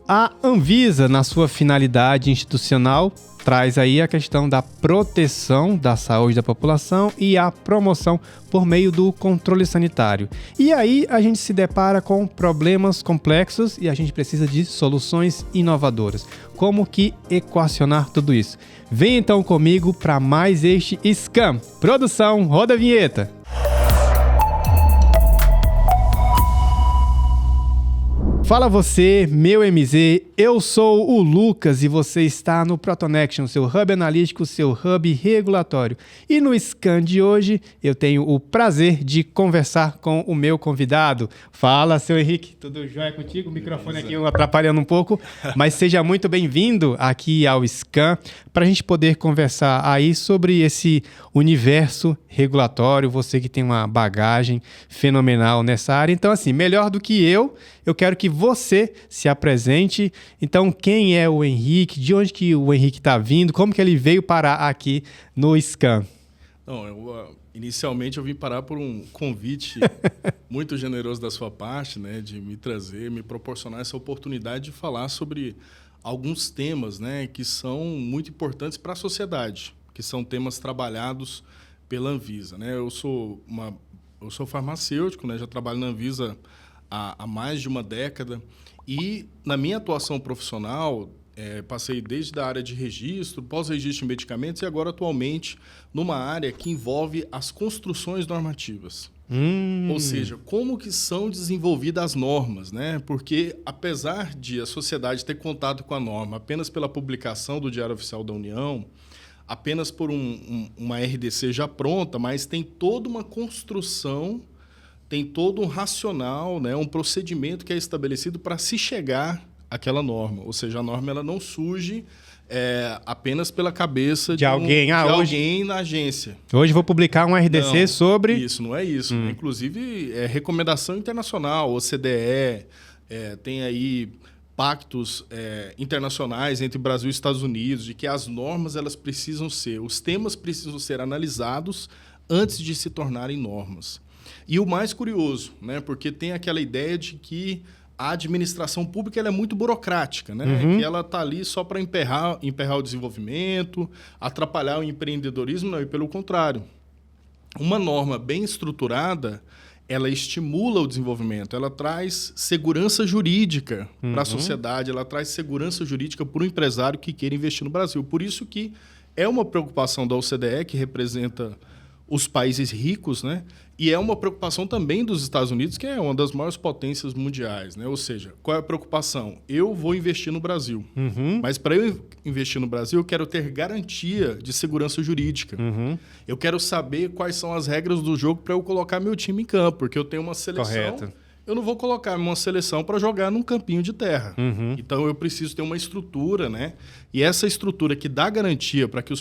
A Anvisa, na sua finalidade institucional, traz aí a questão da proteção da saúde da população e a promoção por meio do controle sanitário. E aí a gente se depara com problemas complexos e a gente precisa de soluções inovadoras. Como que equacionar tudo isso? Vem então comigo para mais este Scam. Produção, roda a vinheta. Fala você, meu MZ, eu sou o Lucas e você está no Protonection, seu hub analítico, seu hub regulatório. E no Scam de hoje eu tenho o prazer de conversar com o meu convidado. Fala, seu Henrique, tudo jóia contigo? O microfone aqui atrapalhando um pouco, mas seja muito bem-vindo aqui ao Scam para a gente poder conversar aí sobre esse universo regulatório, você que tem uma bagagem fenomenal nessa área. Então, assim, melhor do que eu quero que você se apresente. Então, quem é o Henrique? De onde que o Henrique está vindo? Como que ele veio parar aqui no Scam? Não, inicialmente eu vim parar por um convite muito generoso da sua parte, né, de me trazer, me proporcionar essa oportunidade de falar sobre alguns temas, né, que são muito importantes para a sociedade, que são temas trabalhados pela Anvisa, né? Eu sou farmacêutico, né, já trabalho na Anvisa há mais de uma década e na minha atuação profissional passei desde a área de registro, pós-registro de medicamentos e agora atualmente numa área que envolve as construções normativas. Ou seja, como que são desenvolvidas as normas, né? Porque apesar de a sociedade ter contato com a norma apenas pela publicação do Diário Oficial da União, apenas por uma RDC já pronta, mas tem toda uma construção, tem todo um racional, né, um procedimento que é estabelecido para se chegar àquela norma. Ou seja, a norma ela não surge apenas pela cabeça de alguém na agência. Hoje vou publicar um RDC sobre... Isso, não é isso. Inclusive, recomendação internacional, OCDE, tem aí pactos internacionais entre Brasil e Estados Unidos, de que as normas os temas precisam ser analisados antes de se tornarem normas. E o mais curioso, né, porque tem aquela ideia de que a administração pública ela é muito burocrática, né? Que ela está ali só para emperrar o desenvolvimento, atrapalhar o empreendedorismo, não, e pelo contrário. Uma norma bem estruturada, ela estimula o desenvolvimento, ela traz segurança jurídica para a sociedade, ela traz segurança jurídica para o empresário que queira investir no Brasil. Por isso que é uma preocupação da OCDE, que representa os países ricos, né? E é uma preocupação também dos Estados Unidos, que é uma das maiores potências mundiais, né? Ou seja, qual é a preocupação? Eu vou investir no Brasil, mas para eu investir no Brasil, eu quero ter garantia de segurança jurídica. Eu quero saber quais são as regras do jogo para eu colocar meu time em campo, porque eu tenho uma seleção. Correto. Eu não vou colocar uma seleção para jogar num campinho de terra. Então, eu preciso ter uma estrutura, né? E essa estrutura que dá garantia para que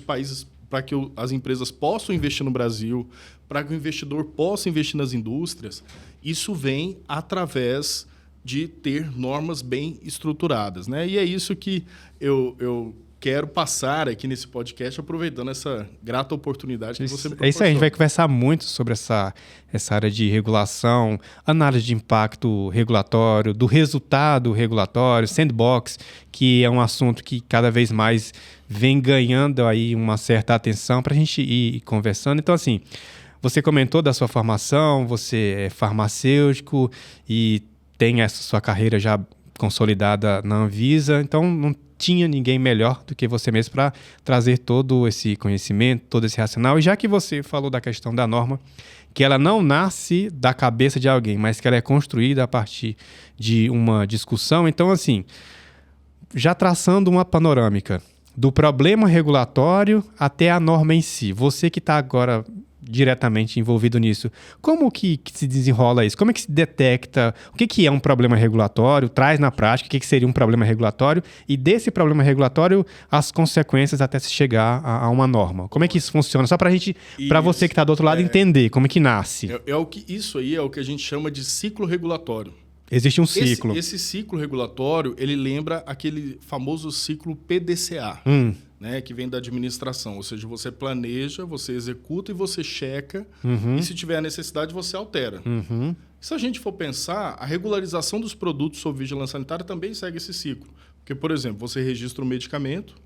as empresas possam investir no Brasil, para que o investidor possa investir nas indústrias, isso vem através de ter normas bem estruturadas, né? E é isso que eu quero passar aqui nesse podcast, aproveitando essa grata oportunidade que você me proporcionou. É isso aí, a gente vai conversar muito sobre essa área de regulação, análise de impacto regulatório, do resultado regulatório, sandbox, que é um assunto que cada vez mais vem ganhando aí uma certa atenção para a gente ir conversando. Então, assim, você comentou da sua formação, você é farmacêutico e tem essa sua carreira já consolidada na Anvisa, então não tinha ninguém melhor do que você mesmo para trazer todo esse conhecimento, todo esse racional. E já que você falou da questão da norma, que ela não nasce da cabeça de alguém, mas que ela é construída a partir de uma discussão, então, assim, já traçando uma panorâmica do problema regulatório até a norma em si, você que está agora diretamente envolvido nisso, como que se desenrola isso? Como é que se detecta o que é um problema regulatório, traz na prática o que seria um problema regulatório e desse problema regulatório as consequências até se chegar a uma norma? Como é que isso funciona? Só para você que está do outro lado entender como é que nasce. Isso aí é o que a gente chama de ciclo regulatório. Existe um ciclo. Esse ciclo regulatório, ele lembra aquele famoso ciclo PDCA. Né, que vem da administração, ou seja, você planeja, você executa e você checa, e se tiver a necessidade, você altera. Se a gente for pensar, a regularização dos produtos sob vigilância sanitária também segue esse ciclo. Porque, por exemplo, você registra um medicamento,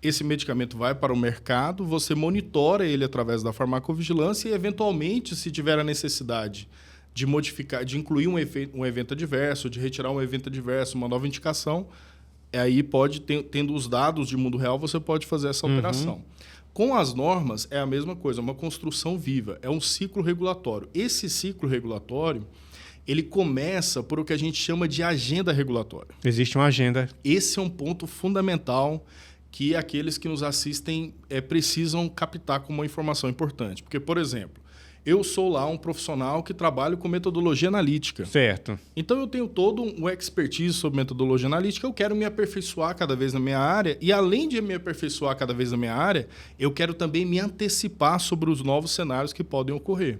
esse medicamento vai para o mercado, você monitora ele através da farmacovigilância e, eventualmente, se tiver a necessidade de modificar, de incluir um evento adverso, de retirar um evento adverso, uma nova indicação, aí tendo os dados de mundo real, você pode fazer essa alteração. Com as normas, é a mesma coisa, é uma construção viva, é um ciclo regulatório. Esse ciclo regulatório, ele começa por o que a gente chama de agenda regulatória. Existe uma agenda. Esse é um ponto fundamental que aqueles que nos assistem precisam captar como uma informação importante. Porque, por exemplo, eu sou lá um profissional que trabalho com metodologia analítica. Certo. Então, eu tenho todo um expertise sobre metodologia analítica, eu quero me aperfeiçoar cada vez na minha área e, além de me aperfeiçoar cada vez na minha área, eu quero também me antecipar sobre os novos cenários que podem ocorrer.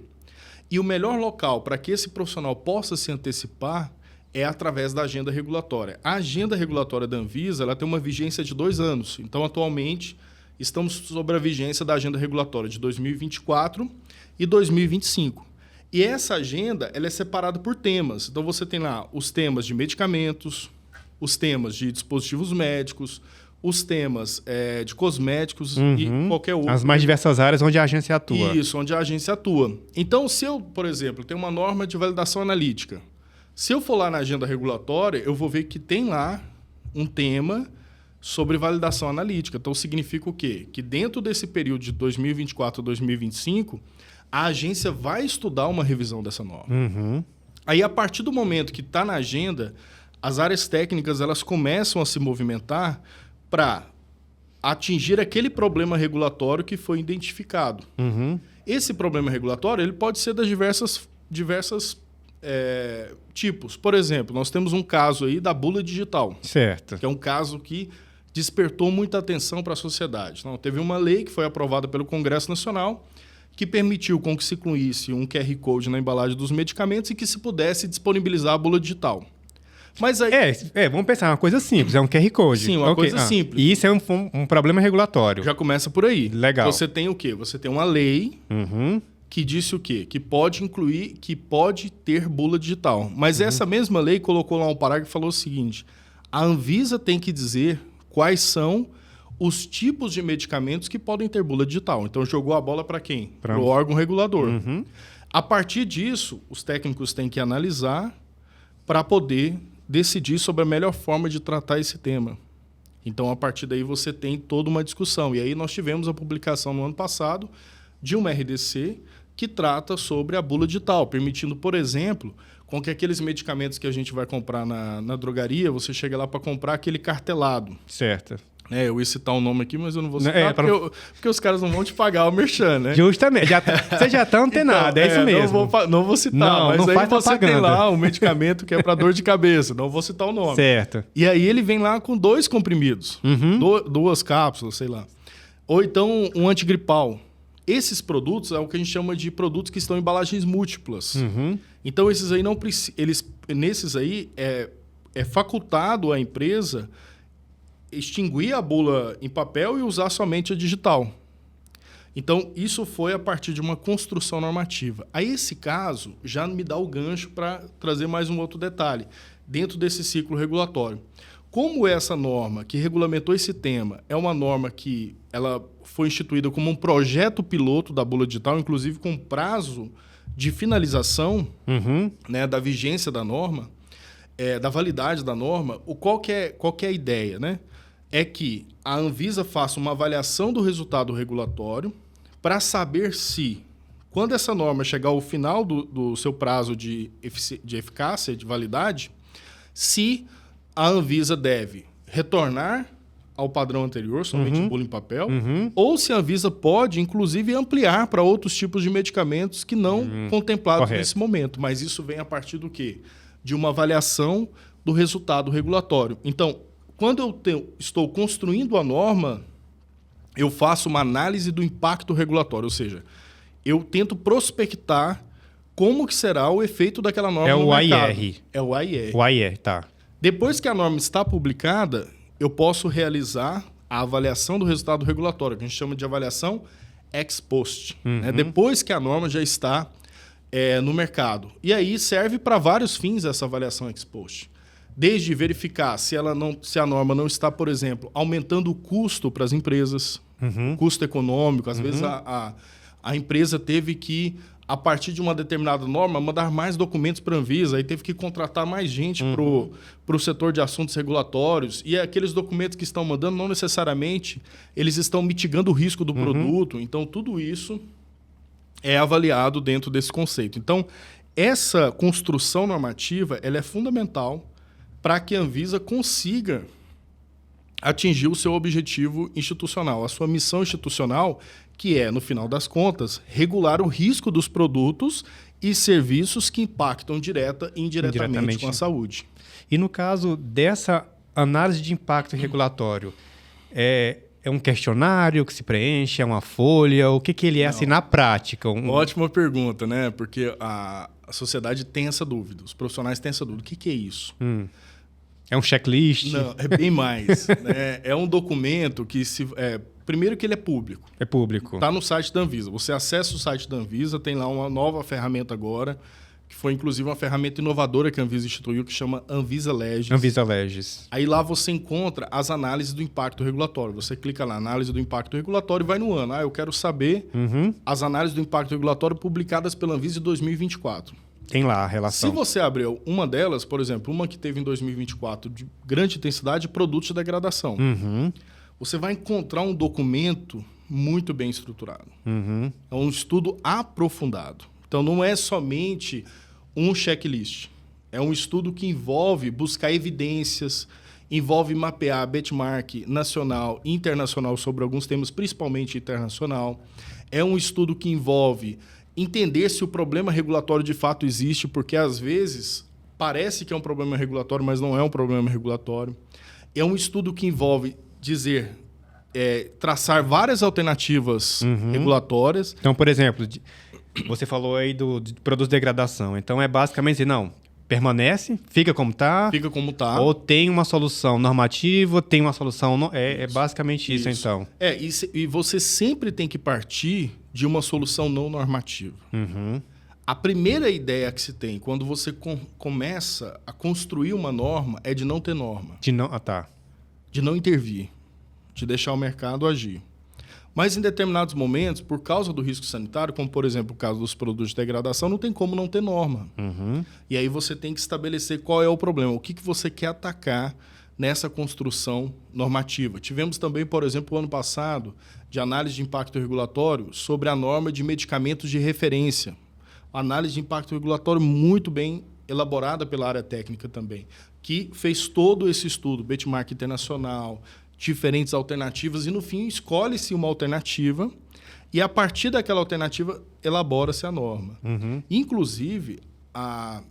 E o melhor local para que esse profissional possa se antecipar é através da agenda regulatória. A agenda regulatória da Anvisa ela tem uma vigência de 2 anos. Então, atualmente, estamos sob a vigência da agenda regulatória de 2024 e 2025. E essa agenda ela é separada por temas. Então, você tem lá os temas de medicamentos, os temas de dispositivos médicos, os temas de cosméticos e qualquer outro. As mais diversas áreas onde a agência atua. Isso, onde a agência atua. Então, se eu, por exemplo, tenho uma norma de validação analítica, se eu for lá na agenda regulatória, eu vou ver que tem lá um tema sobre validação analítica. Então, significa o quê? Que dentro desse período de 2024 a 2025, a agência vai estudar uma revisão dessa norma. Aí, a partir do momento que está na agenda, as áreas técnicas elas começam a se movimentar para atingir aquele problema regulatório que foi identificado. Esse problema regulatório ele pode ser das diversas tipos. Por exemplo, nós temos um caso aí da bula digital. Certo. Que é um caso que despertou muita atenção para a sociedade. Então, teve uma lei que foi aprovada pelo Congresso Nacional que permitiu com que se incluísse um QR Code na embalagem dos medicamentos e que se pudesse disponibilizar a bula digital. Mas aí... vamos pensar, uma coisa simples, é um QR Code. Sim, uma coisa simples. E isso é um problema regulatório. Já começa por aí. Legal. Você tem o quê? Você tem uma lei que disse o quê? Que pode incluir, que pode ter bula digital. Mas essa mesma lei colocou lá um parágrafo e falou o seguinte: a Anvisa tem que dizer quais são os tipos de medicamentos que podem ter bula digital. Então, jogou a bola para quem? Para o órgão regulador. A partir disso, os técnicos têm que analisar para poder decidir sobre a melhor forma de tratar esse tema. Então, a partir daí, você tem toda uma discussão. E aí, nós tivemos a publicação no ano passado de uma RDC que trata sobre a bula digital, permitindo, por exemplo, com que aqueles medicamentos que a gente vai comprar na drogaria, você chega lá para comprar aquele cartelado. Certo. Eu ia citar um nome aqui, mas eu não vou citar, porque os caras não vão te pagar o merchan, né? Justamente. Você já está antenado, então, é isso mesmo. Não vou citar, mas aí você tem lá um medicamento que é para dor de cabeça. Não vou citar o nome. Certo. E aí ele vem lá com 2 comprimidos, 2 cápsulas, sei lá. Ou então um antigripal. Esses produtos é o que a gente chama de produtos que estão em embalagens múltiplas. Então, esses aí nesses aí é facultado à empresa extinguir a bula em papel e usar somente a digital. Então, isso foi a partir de uma construção normativa. Aí, esse caso já me dá o gancho para trazer mais um outro detalhe dentro desse ciclo regulatório. Como essa norma que regulamentou esse tema é uma norma que ela foi instituída como um projeto piloto da bula digital, inclusive com prazo de finalização da vigência da norma, da validade da norma, qual que é a ideia, né? É que a Anvisa faça uma avaliação do resultado regulatório para saber se, quando essa norma chegar ao final do seu prazo de eficácia, de validade, se a Anvisa deve retornar ao padrão anterior, somente bula em papel, ou se a Anvisa pode, inclusive, ampliar para outros tipos de medicamentos que não contemplados nesse momento. Mas isso vem a partir do quê? De uma avaliação do resultado regulatório. Então, quando eu estou construindo a norma, eu faço uma análise do impacto regulatório, ou seja, eu tento prospectar como que será o efeito daquela norma no mercado. É o AIR. O AIR, tá. Depois que a norma está publicada, eu posso realizar a avaliação do resultado regulatório, que a gente chama de avaliação ex post. Depois que a norma já está no mercado. E aí serve para vários fins essa avaliação ex post. Desde verificar se a norma não está, por exemplo, aumentando o custo para as empresas, custo econômico. Às vezes a empresa teve que, a partir de uma determinada norma, mandar mais documentos para a Anvisa, aí teve que contratar mais gente para o setor de assuntos regulatórios. E aqueles documentos que estão mandando, não necessariamente eles estão mitigando o risco do produto. Então, tudo isso é avaliado dentro desse conceito. Então, essa construção normativa ela é fundamental para que a Anvisa consiga atingir o seu objetivo institucional, a sua missão institucional, que é, no final das contas, regular o risco dos produtos e serviços que impactam direta e indiretamente com a saúde. E no caso dessa análise de impacto regulatório, é um questionário que se preenche, é uma folha, o que ele é assim na prática? Ótima pergunta, né? Porque a sociedade tem essa dúvida, os profissionais têm essa dúvida. O que é isso? É um checklist? Não, é bem mais. Né? É um documento que, primeiro que ele é público. É público. Está no site da Anvisa. Você acessa o site da Anvisa, tem lá uma nova ferramenta agora, que foi inclusive uma ferramenta inovadora que a Anvisa instituiu, que chama Anvisa Legis. Anvisa Legis. Aí lá você encontra as análises do impacto regulatório. Você clica lá, análise do impacto regulatório, e vai no ano. Eu quero saber as análises do impacto regulatório publicadas pela Anvisa em 2024. Tem lá a relação. Se você abrir uma delas, por exemplo, uma que teve em 2024 de grande intensidade, produtos de degradação. Você vai encontrar um documento muito bem estruturado. É um estudo aprofundado. Então, não é somente um checklist. É um estudo que envolve buscar evidências, envolve mapear benchmark nacional e internacional sobre alguns temas, principalmente internacional. É um estudo que envolve entender se o problema regulatório de fato existe, porque às vezes parece que é um problema regulatório, mas não é um problema regulatório. É um estudo que envolve traçar várias alternativas regulatórias. Então, por exemplo, você falou aí do produto de degradação. Então, é basicamente dizer, não, permanece, fica como está. Fica como está. Ou tem uma solução normativa, tem uma solução... É basicamente isso, então. E você sempre tem que partir de uma solução não normativa. A primeira ideia que se tem quando você começa a construir uma norma é de não ter norma. De não intervir. De deixar o mercado agir. Mas em determinados momentos, por causa do risco sanitário, como por exemplo o caso dos produtos de degradação, não tem como não ter norma. E aí você tem que estabelecer qual é o problema, o que você quer atacar nessa construção normativa. Tivemos também, por exemplo, o ano passado, de análise de impacto regulatório sobre a norma de medicamentos de referência. Análise de impacto regulatório muito bem elaborada pela área técnica também, que fez todo esse estudo, benchmark internacional, diferentes alternativas, e no fim escolhe-se uma alternativa e a partir daquela alternativa elabora-se a norma. Inclusive, a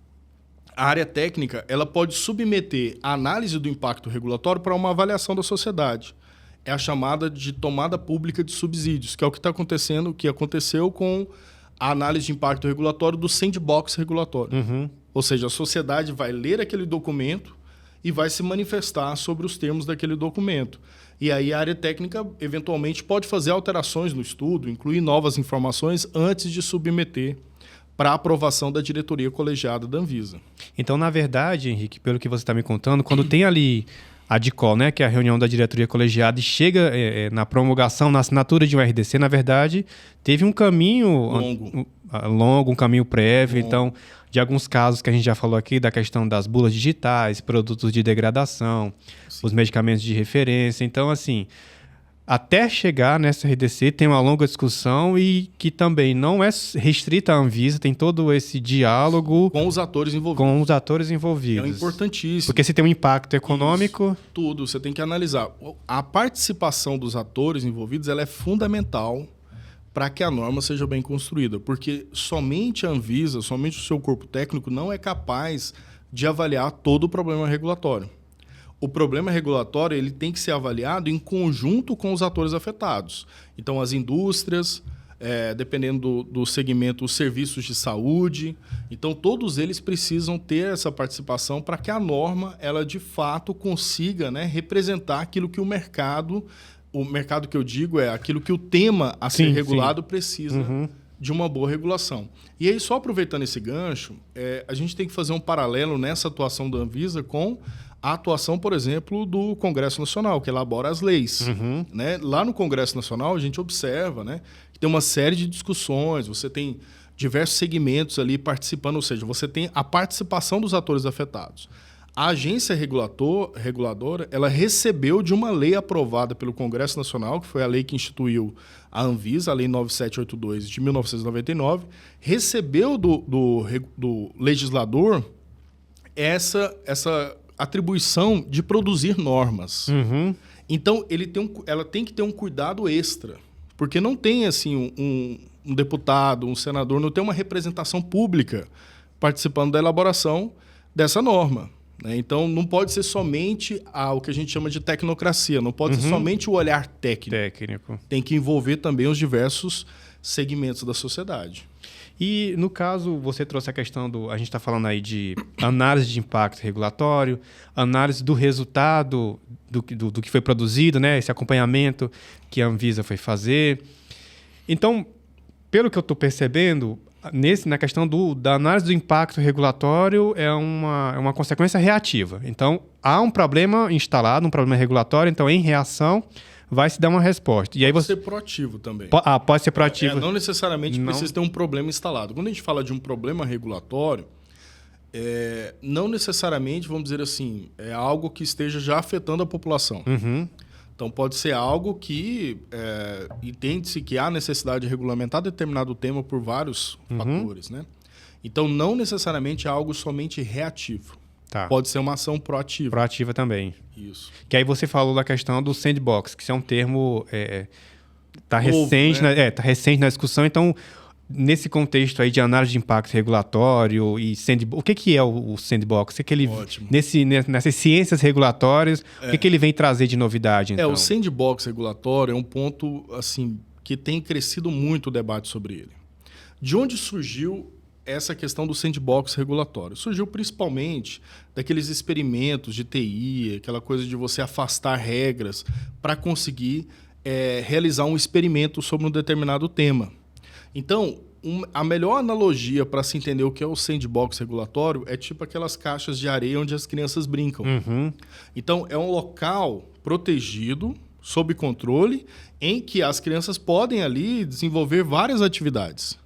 área técnica ela pode submeter a análise do impacto regulatório para uma avaliação da sociedade. É a chamada de tomada pública de subsídios, que é o que está acontecendo, que aconteceu com a análise de impacto regulatório do sandbox regulatório. Ou seja, a sociedade vai ler aquele documento e vai se manifestar sobre os termos daquele documento. E aí a área técnica, eventualmente, pode fazer alterações no estudo, incluir novas informações antes de submeter para aprovação da diretoria colegiada da Anvisa. Então, na verdade, Henrique, pelo que você está me contando, quando tem ali a DICOL, né, que é a reunião da diretoria colegiada, e chega na promulgação, na assinatura de um RDC, na verdade, teve um caminho longo, um caminho prévio. Então, de alguns casos que a gente já falou aqui, da questão das bulas digitais, produtos de degradação, os medicamentos de referência. Então, assim, até chegar nessa RDC tem uma longa discussão e que também não é restrita à Anvisa, tem todo esse diálogo com os atores envolvidos. É importantíssimo. Porque se tem um impacto econômico... Isso, tudo, você tem que analisar. A participação dos atores envolvidos ela é fundamental para que a norma seja bem construída, porque somente a Anvisa, somente o seu corpo técnico não é capaz de avaliar todo o problema regulatório. O problema regulatório ele tem que ser avaliado em conjunto com os atores afetados. Então, as indústrias, dependendo do segmento, os serviços de saúde. Então, todos eles precisam ter essa participação para que a norma, ela de fato consiga, né, representar aquilo que o mercado que eu digo é aquilo que o tema a ser regulado precisa de uma boa regulação. E aí, só aproveitando esse gancho, a gente tem que fazer um paralelo nessa atuação da Anvisa com a atuação, por exemplo, do Congresso Nacional, que elabora as leis. Né? Lá no Congresso Nacional, a gente observa, né, que tem uma série de discussões, você tem diversos segmentos ali participando, ou seja, você tem a participação dos atores afetados. A agência reguladora, ela recebeu de uma lei aprovada pelo Congresso Nacional, que foi a lei que instituiu a Anvisa, a Lei 9782 de 1999, recebeu do legislador essa atribuição de produzir normas. Então, ela tem que ter um cuidado extra, porque não tem assim um deputado, um senador, não tem uma representação pública participando da elaboração dessa norma. Então, não pode ser somente o que a gente chama de tecnocracia, não pode ser somente o olhar técnico. Tem que envolver também os diversos segmentos da sociedade. E, no caso, você trouxe a questão a gente está falando aí de análise de impacto regulatório, análise do resultado do que foi produzido, né? Esse acompanhamento que a Anvisa foi fazer. Então, pelo que eu estou percebendo, na questão da análise do impacto regulatório é uma consequência reativa. Então, há um problema instalado, um problema regulatório, então, em reação, vai se dar uma resposta. E aí pode ser proativo também. Pode ser proativo. Não necessariamente precisa ter um problema instalado. Quando a gente fala de um problema regulatório, não necessariamente, vamos dizer assim, é algo que esteja já afetando a população. Então, pode ser algo que entende-se que há necessidade de regulamentar determinado tema por vários fatores. Né? Então, não necessariamente é algo somente reativo. Tá. Pode ser uma ação proativa. Proativa também. Isso. Que aí você falou da questão do sandbox, que isso é um termo tá recente, né? Tá recente na discussão. Então, nesse contexto aí de análise de impacto regulatório e o que é o sandbox? O que ele, nessas ciências regulatórias, o que ele vem trazer de novidade? Então? O sandbox regulatório é um ponto assim, que tem crescido muito o debate sobre ele. De onde surgiu essa questão do sandbox regulatório? Surgiu principalmente daqueles experimentos de TI, aquela coisa de você afastar regras para conseguir realizar um experimento sobre um determinado tema. Então, a melhor analogia para se entender o que é o sandbox regulatório é tipo aquelas caixas de areia onde as crianças brincam. Então, é um local protegido, sob controle, em que as crianças podem ali desenvolver várias atividades.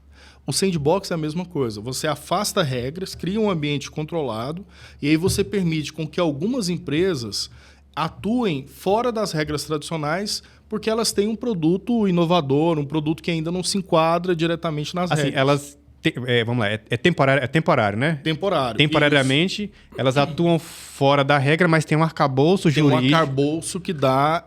O sandbox é a mesma coisa. Você afasta regras, cria um ambiente controlado e aí você permite com que algumas empresas atuem fora das regras tradicionais porque elas têm um produto inovador, um produto que ainda não se enquadra diretamente nas regras. Elas vamos lá, é temporário, né? Temporário. Temporariamente, isso. Elas atuam fora da regra, mas tem um arcabouço jurídico. Tem um arcabouço que dá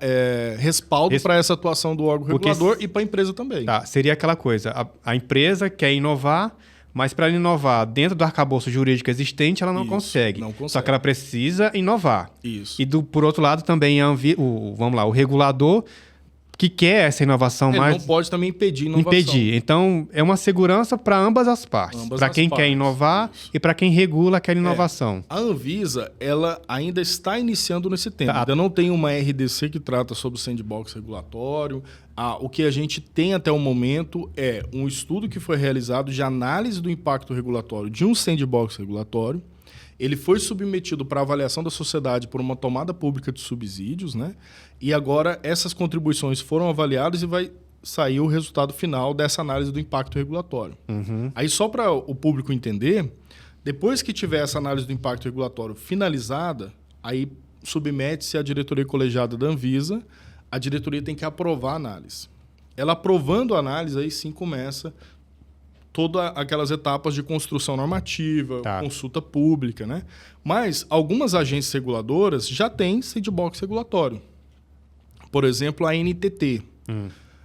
respaldo para essa atuação do órgão regulador e para a empresa também. Tá, seria aquela coisa, a empresa quer inovar, mas para ela inovar dentro do arcabouço jurídico existente, ela não consegue. Só que ela precisa inovar. Isso. E por outro lado também o regulador que quer essa inovação mais... Ele não pode também impedir inovação. Então, é uma segurança para ambas as partes. Para quem quer inovar e para quem regula aquela inovação. A Anvisa, ela ainda está iniciando nesse tema. Ainda não tem uma RDC que trata sobre o sandbox regulatório. O que a gente tem até o momento é um estudo que foi realizado de análise do impacto regulatório de um sandbox regulatório. Ele foi submetido para avaliação da sociedade por uma tomada pública de subsídios, né? E agora essas contribuições foram avaliadas e vai sair o resultado final dessa análise do impacto regulatório. Aí, só para o público entender, depois que tiver essa análise do impacto regulatório finalizada, aí submete-se à diretoria colegiada da Anvisa, a diretoria tem que aprovar a análise. Ela aprovando a análise, aí sim começa todas aquelas etapas de construção normativa, consulta pública, né? Mas algumas agências reguladoras já têm sandbox regulatório. Por exemplo, a ANTT,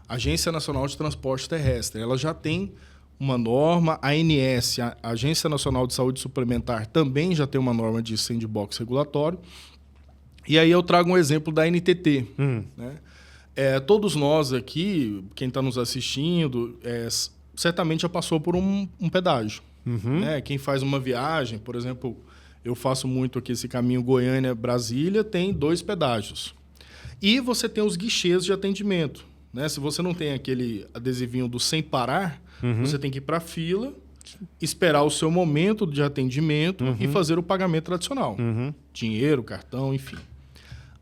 Agência Nacional de Transporte Terrestre, ela já tem uma norma. A ANS, a Agência Nacional de Saúde Suplementar, também já tem uma norma de sandbox regulatório. E aí eu trago um exemplo da ANTT. Né? Todos nós aqui, quem está nos assistindo, certamente já passou por um pedágio. Né? Quem faz uma viagem, por exemplo, eu faço muito aqui esse caminho Goiânia-Brasília, tem 2 pedágios. E você tem os guichês de atendimento. né? Se você não tem aquele adesivinho do sem parar, você tem que ir para a fila, esperar o seu momento de atendimento e fazer o pagamento tradicional. Dinheiro, cartão, enfim.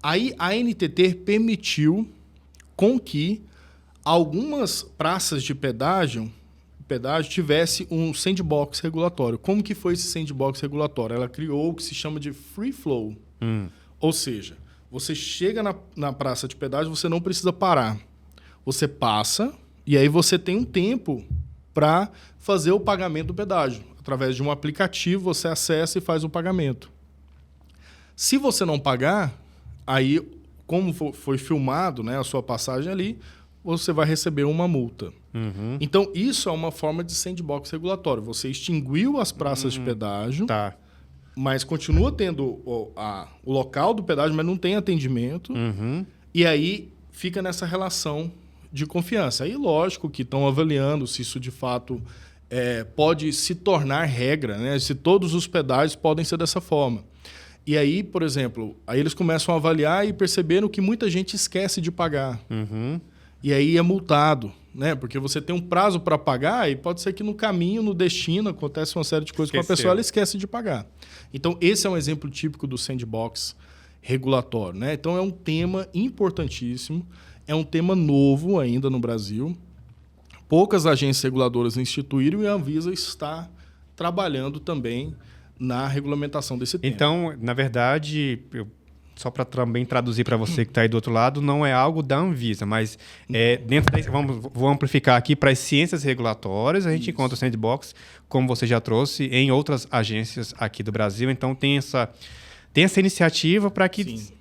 Aí a NTT permitiu com que algumas praças de pedágio tivesse um sandbox regulatório. Como que foi esse sandbox regulatório? Ela criou o que se chama de free flow. Ou seja, você chega na praça de pedágio, você não precisa parar. Você passa e aí você tem um tempo para fazer o pagamento do pedágio. Através de um aplicativo, você acessa e faz o pagamento. Se você não pagar, aí, como foi filmado, né, a sua passagem ali, você vai receber uma multa. Então, isso é uma forma de sandbox regulatório. Você extinguiu as praças de pedágio, mas continua tendo o local do pedágio, mas não tem atendimento. E aí fica nessa relação de confiança. Aí, lógico que estão avaliando se isso, de fato, pode se tornar regra, né? Se todos os pedágios podem ser dessa forma. E aí, por exemplo, aí eles começam a avaliar e perceberam que muita gente esquece de pagar. E aí é multado, né? Porque você tem um prazo para pagar e pode ser que no caminho, no destino, acontece uma série de coisas com a pessoa, ela esquece de pagar. Então, esse é um exemplo típico do sandbox regulatório, né? Então, é um tema importantíssimo, é um tema novo ainda no Brasil. Poucas agências reguladoras instituíram e a Anvisa está trabalhando também na regulamentação desse tema. Então, na verdade, só para também traduzir para você que está aí do outro lado, não é algo da Anvisa, mas dentro vou amplificar aqui para as ciências regulatórias, a gente encontra o sandbox, como você já trouxe, em outras agências aqui do Brasil. Então, tem essa iniciativa para que...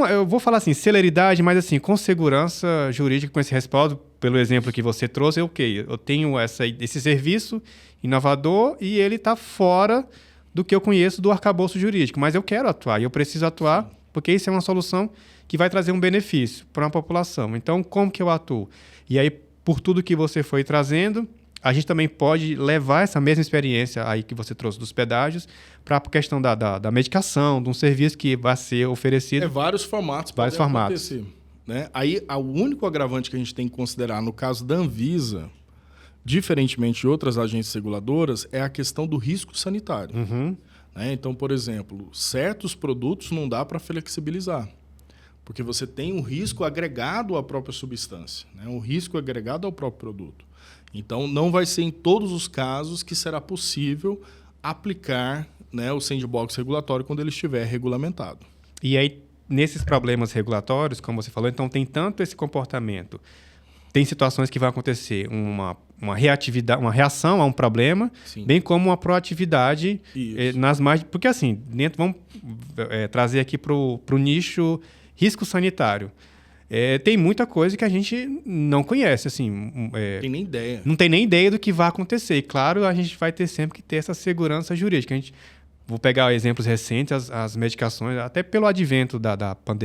eu vou falar assim, celeridade, mas assim, com segurança jurídica, com esse respaldo, pelo exemplo que você trouxe, eu tenho esse serviço inovador e ele está fora do que eu conheço do arcabouço jurídico, mas eu quero atuar e eu preciso atuar porque isso é uma solução que vai trazer um benefício para uma população. Então, como que eu atuo? E aí, por tudo que você foi trazendo, a gente também pode levar essa mesma experiência aí que você trouxe dos pedágios para a questão da medicação, de um serviço que vai ser oferecido. Vários formatos podem acontecer, né? Aí, o único agravante que a gente tem que considerar no caso da Anvisa, diferentemente de outras agências reguladoras, é a questão do risco sanitário. Né? Então, por exemplo, certos produtos não dá para flexibilizar, porque você tem um risco agregado à própria substância, né? Um risco agregado ao próprio produto. Então, não vai ser em todos os casos que será possível aplicar, né, o sandbox regulatório quando ele estiver regulamentado. E aí, nesses problemas regulatórios, como você falou, então tem tanto esse comportamento. Tem situações que vai acontecer uma reatividade, uma reação a um problema, bem como uma proatividade nas mais... Porque assim, vamos trazer aqui para o nicho risco sanitário. Tem muita coisa que a gente não conhece. Assim, tem nem ideia. Não tem nem ideia do que vai acontecer. E, claro, a gente vai ter sempre que ter essa segurança jurídica. Vou pegar exemplos recentes, as medicações, até pelo advento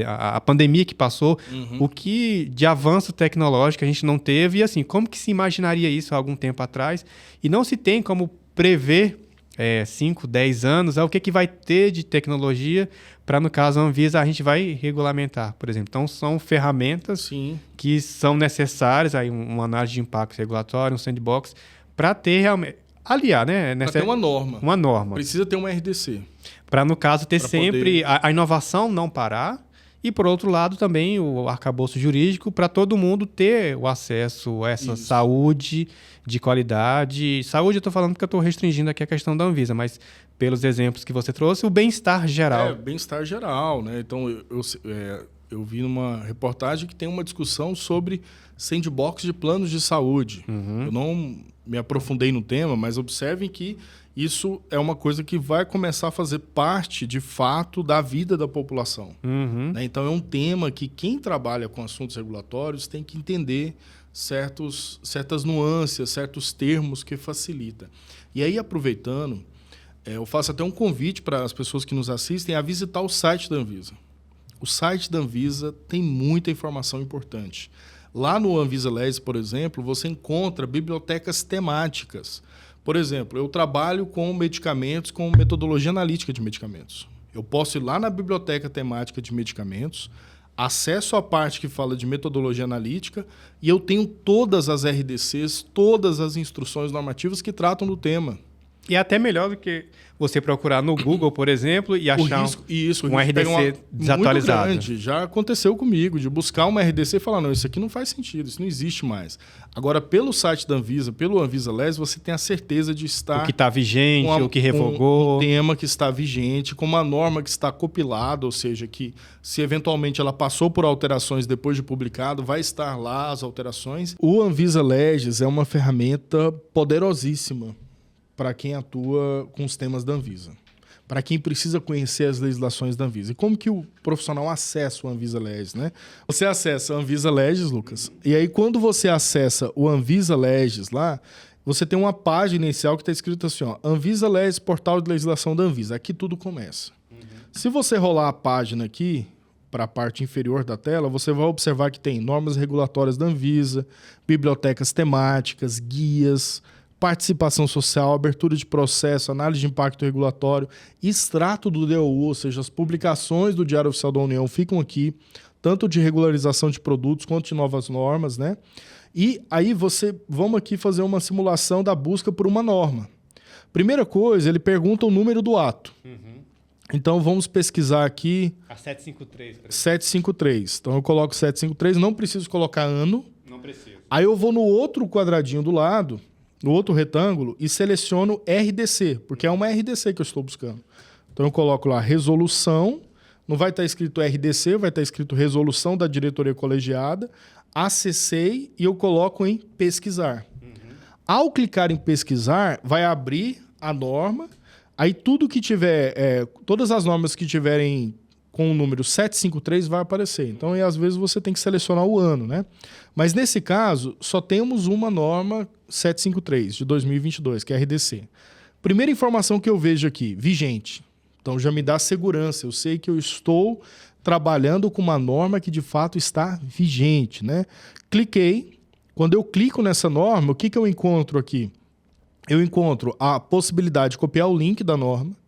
a pandemia que passou, o que de avanço tecnológico a gente não teve, e assim, como que se imaginaria isso há algum tempo atrás? E não se tem como prever 5, 10 anos, o que vai ter de tecnologia para, no caso, a Anvisa, a gente vai regulamentar, por exemplo. Então, são ferramentas que são necessárias, aí, uma análise de impacto regulatório, um sandbox, para ter realmente... aliar, né? Para ter uma norma. Uma norma. Precisa ter uma RDC. Para, no caso, ter sempre a inovação não parar e, por outro lado, também o arcabouço jurídico para todo mundo ter o acesso a essa saúde de qualidade. Saúde eu estou falando porque eu estou restringindo aqui a questão da Anvisa, mas pelos exemplos que você trouxe, o bem-estar geral. Bem-estar geral, né? Então, eu vi numa reportagem que tem uma discussão sobre sandbox de planos de saúde. Eu não me aprofundei no tema, mas observem que isso é uma coisa que vai começar a fazer parte, de fato, da vida da população. Né? Então, é um tema que quem trabalha com assuntos regulatórios tem que entender certas nuances, certos termos que facilita. E aí, aproveitando, eu faço até um convite para as pessoas que nos assistem a visitar o site da Anvisa. O site da Anvisa tem muita informação importante. Lá no Anvisa Labs, por exemplo, você encontra bibliotecas temáticas. Por exemplo, eu trabalho com medicamentos, com metodologia analítica de medicamentos. Eu posso ir lá na biblioteca temática de medicamentos, acesso à parte que fala de metodologia analítica e eu tenho todas as RDCs, todas as instruções normativas que tratam do tema. E é até melhor do que você procurar no Google, por exemplo, e achar um RDC desatualizado. Muito grande. Já aconteceu comigo, de buscar uma RDC e falar, não, isso aqui não faz sentido, isso não existe mais. Agora, pelo site da Anvisa, pelo Anvisa LES, você tem a certeza de estar... O que está vigente, o que revogou. Um tema que está vigente, com uma norma que está compilada, ou seja, que se eventualmente ela passou por alterações depois de publicado, vai estar lá as alterações. O Anvisa LEGES é uma ferramenta poderosíssima para quem atua com os temas da Anvisa, para quem precisa conhecer as legislações da Anvisa. E como que o profissional acessa o Anvisa LEGES, né? Você acessa a Anvisa LEGES, Lucas, e aí quando você acessa o Anvisa LEGES lá, você tem uma página inicial que está escrito assim, ó, Anvisa LEGES, portal de legislação da Anvisa. Aqui tudo começa. Se você rolar a página aqui, para a parte inferior da tela, você vai observar que tem normas regulatórias da Anvisa, bibliotecas temáticas, guias, participação social, abertura de processo, análise de impacto regulatório, extrato do DOU, ou seja, as publicações do Diário Oficial da União ficam aqui, tanto de regularização de produtos quanto de novas normas, né? E aí vamos aqui fazer uma simulação da busca por uma norma. Primeira coisa, ele pergunta o número do ato. Então vamos pesquisar aqui... A 753, por exemplo. 753. Então eu coloco 753, não preciso colocar ano. Não preciso. Aí eu vou no outro quadradinho do lado, no outro retângulo, e seleciono RDC, porque é uma RDC que eu estou buscando. Então eu coloco lá resolução, não vai estar escrito RDC, vai estar escrito resolução da diretoria colegiada, acessei e eu coloco em pesquisar. Ao clicar em pesquisar, vai abrir a norma, aí tudo que tiver, todas as normas que tiverem com o número 753 vai aparecer. Então, às vezes, você tem que selecionar o ano, né? Mas, nesse caso, só temos uma norma 753 de 2022, que é a RDC. Primeira informação que eu vejo aqui, vigente. Então, já me dá segurança. Eu sei que eu estou trabalhando com uma norma que, de fato, está vigente, né? Cliquei. Quando eu clico nessa norma, o que eu encontro aqui? Eu encontro a possibilidade de copiar o link da norma,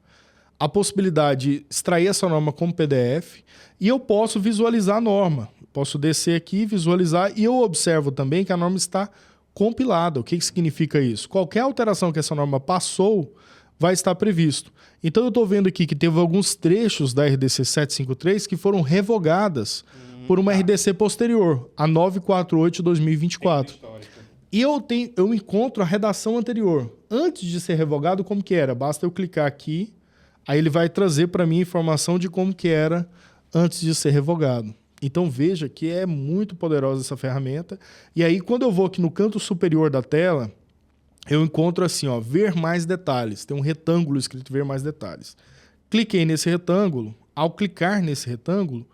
a possibilidade de extrair essa norma como PDF e eu posso visualizar a norma. Posso descer aqui, visualizar e eu observo também que a norma está compilada. O que significa isso? Qualquer alteração que essa norma passou vai estar previsto. Então eu estou vendo aqui que teve alguns trechos da RDC 753 que foram revogadas por uma RDC posterior, a 948 de 2024. E eu encontro a redação anterior. Antes de ser revogado, como que era? Basta eu clicar aqui, aí ele vai trazer para mim informação de como que era antes de ser revogado. Então veja que é muito poderosa essa ferramenta. E aí quando eu vou aqui no canto superior da tela, eu encontro assim, ó, ver mais detalhes. Tem um retângulo escrito ver mais detalhes. Cliquei nesse retângulo. Ao clicar nesse retângulo,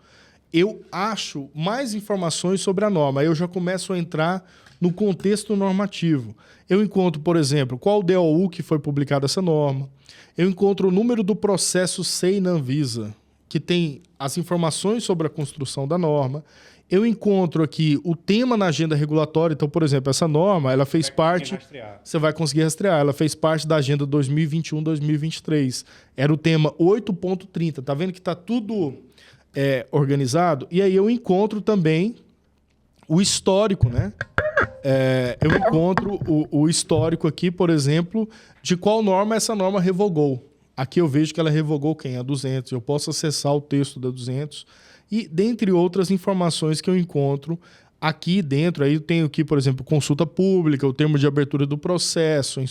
eu acho mais informações sobre a norma. Aí eu já começo a entrar no contexto normativo. Eu encontro, por exemplo, qual o DOU que foi publicada essa norma. Eu encontro o número do processo SEI na Anvisa, que tem as informações sobre a construção da norma. Eu encontro aqui o tema na agenda regulatória. Então, por exemplo, essa norma, ela fez parte... Você vai conseguir rastrear. Ela fez parte da agenda 2021-2023. Era o tema 8.30. Tá vendo que está tudo organizado? E aí eu encontro também o histórico, né? Eu encontro o histórico aqui, por exemplo, de qual norma essa norma revogou. Aqui eu vejo que ela revogou quem? A 200. Eu posso acessar o texto da 200 e, dentre outras informações que eu encontro aqui dentro, aí eu tenho aqui, por exemplo, consulta pública, o termo de abertura do processo,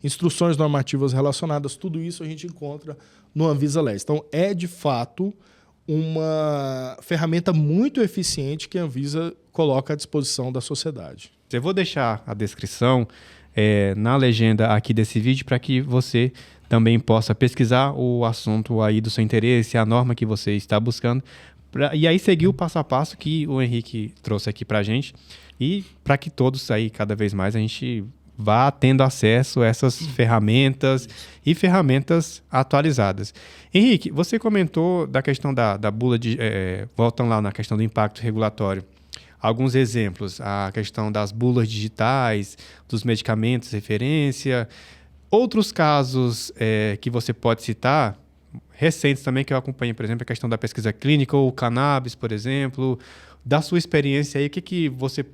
instruções normativas relacionadas, tudo isso a gente encontra no Anvisa LEGES. Então, é de fato uma ferramenta muito eficiente que a Anvisa coloca à disposição da sociedade. Eu vou deixar a descrição na legenda aqui desse vídeo para que você também possa pesquisar o assunto aí do seu interesse, a norma que você está buscando, e aí seguir o passo a passo que o Henrique trouxe aqui para a gente, e para que todos aí, cada vez mais, a gente vá tendo acesso a essas ferramentas e ferramentas atualizadas. Henrique, você comentou da questão da bula de... voltam lá na questão do impacto regulatório. Alguns exemplos, a questão das bulas digitais, dos medicamentos, referência. Outros casos que você pode citar, recentes também que eu acompanho, por exemplo, a questão da pesquisa clínica ou cannabis, por exemplo. Da sua experiência aí, o que você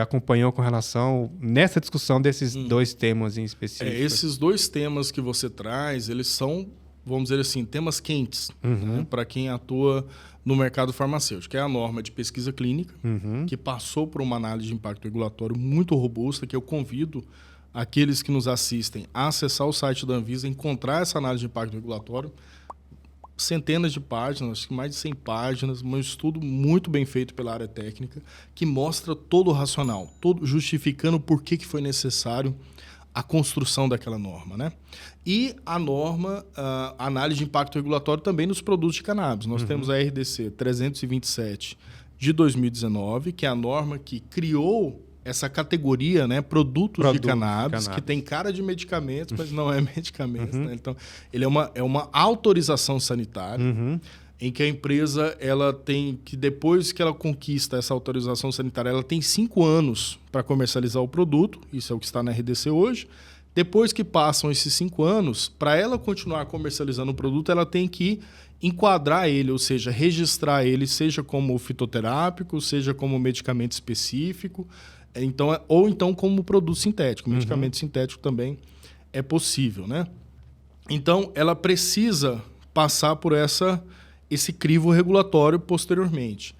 acompanhou com relação nessa discussão desses dois temas em específico? Esses dois temas que você traz, eles são, vamos dizer assim, temas quentes, né, para quem atua no mercado farmacêutico, que é a norma de pesquisa clínica, que passou por uma análise de impacto regulatório muito robusta, que eu convido aqueles que nos assistem a acessar o site da Anvisa, encontrar essa análise de impacto regulatório, centenas de páginas, acho que mais de 100 páginas, um estudo muito bem feito pela área técnica, que mostra todo o racional, todo justificando por que foi necessário a construção daquela norma, né? E a norma, a análise de impacto regulatório também nos produtos de cannabis. Nós temos a RDC 327 de 2019, que é a norma que criou essa categoria, né, produtos de cannabis, que tem cara de medicamentos, mas não é medicamento. Né? Então, ele é uma autorização sanitária em que a empresa ela tem que, depois que ela conquista essa autorização sanitária, ela tem 5 anos para comercializar o produto, isso é o que está na RDC hoje. Depois que passam esses 5 anos, para ela continuar comercializando o produto, ela tem que enquadrar ele, ou seja, registrar ele, seja como fitoterápico, seja como medicamento específico, ou então como produto sintético. Medicamento sintético também é possível, né? Então, ela precisa passar por esse crivo regulatório posteriormente.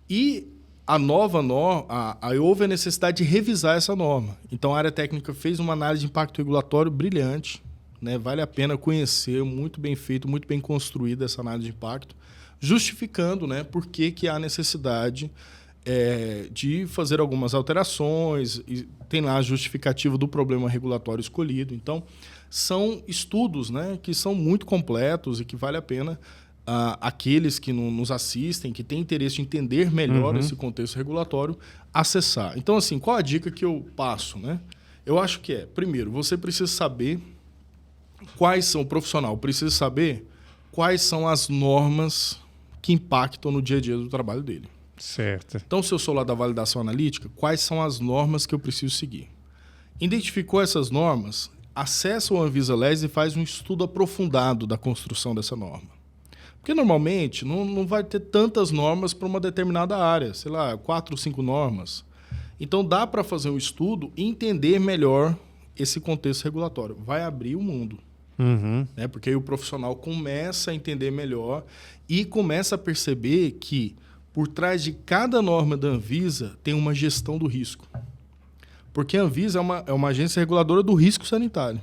E a nova norma, houve a necessidade de revisar essa norma. Então, a área técnica fez uma análise de impacto regulatório brilhante, né? Vale a pena conhecer, muito bem feito, muito bem construída essa análise de impacto, justificando, né, por que há necessidade de fazer algumas alterações, e tem lá a justificativa do problema regulatório escolhido. Então, são estudos, né, que são muito completos e que vale a pena aqueles que nos assistem, que têm interesse em entender melhor esse contexto regulatório, acessar. Então, assim, qual a dica que eu passo, né? Eu acho que primeiro, você precisa saber o profissional precisa saber quais são as normas que impactam no dia a dia do trabalho dele. Certo. Então, se eu sou lá da validação analítica, quais são as normas que eu preciso seguir? Identificou essas normas, acessa o Anvisa LES e faz um estudo aprofundado da construção dessa norma. Porque, normalmente, não vai ter tantas normas para uma determinada área, sei lá, 4 ou 5 normas. Então, dá para fazer um estudo e entender melhor esse contexto regulatório. Vai abrir o mundo. Né? Porque aí o profissional começa a entender melhor e começa a perceber que por trás de cada norma da Anvisa tem uma gestão do risco. Porque a Anvisa é uma agência reguladora do risco sanitário.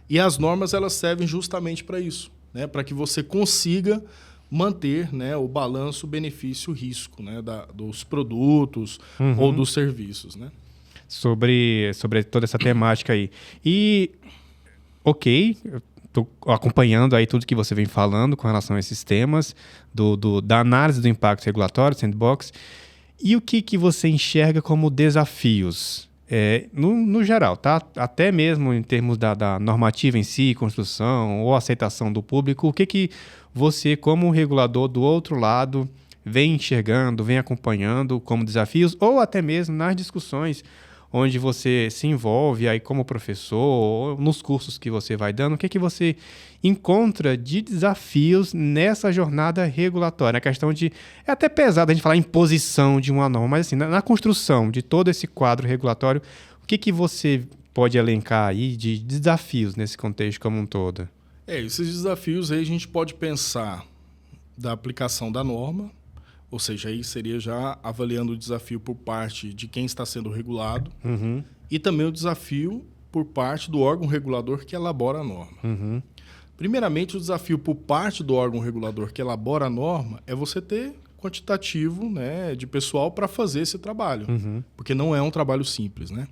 E as normas elas servem justamente para isso, né? Para que você consiga manter, né, o balanço benefício-risco, né, dos produtos ou dos serviços. Né? Sobre toda essa temática aí. E, ok, estou acompanhando aí tudo que você vem falando com relação a esses temas, da análise do impacto regulatório, sandbox, e o que você enxerga como desafios, no geral, tá? Até mesmo em termos da normativa em si, construção ou aceitação do público, o que você, como regulador do outro lado, vem enxergando, vem acompanhando como desafios, ou até mesmo nas discussões onde você se envolve aí como professor, ou nos cursos que você vai dando, o que você encontra de desafios nessa jornada regulatória? A questão de... É até pesado a gente falar em imposição de uma norma, mas assim, na construção de todo esse quadro regulatório, o que você pode elencar aí de desafios nesse contexto como um todo? Esses desafios aí a gente pode pensar da aplicação da norma, ou seja, aí seria já avaliando o desafio por parte de quem está sendo regulado e também o desafio por parte do órgão regulador que elabora a norma. Primeiramente, o desafio por parte do órgão regulador que elabora a norma é você ter quantitativo, né, de pessoal para fazer esse trabalho, porque não é um trabalho simples, né?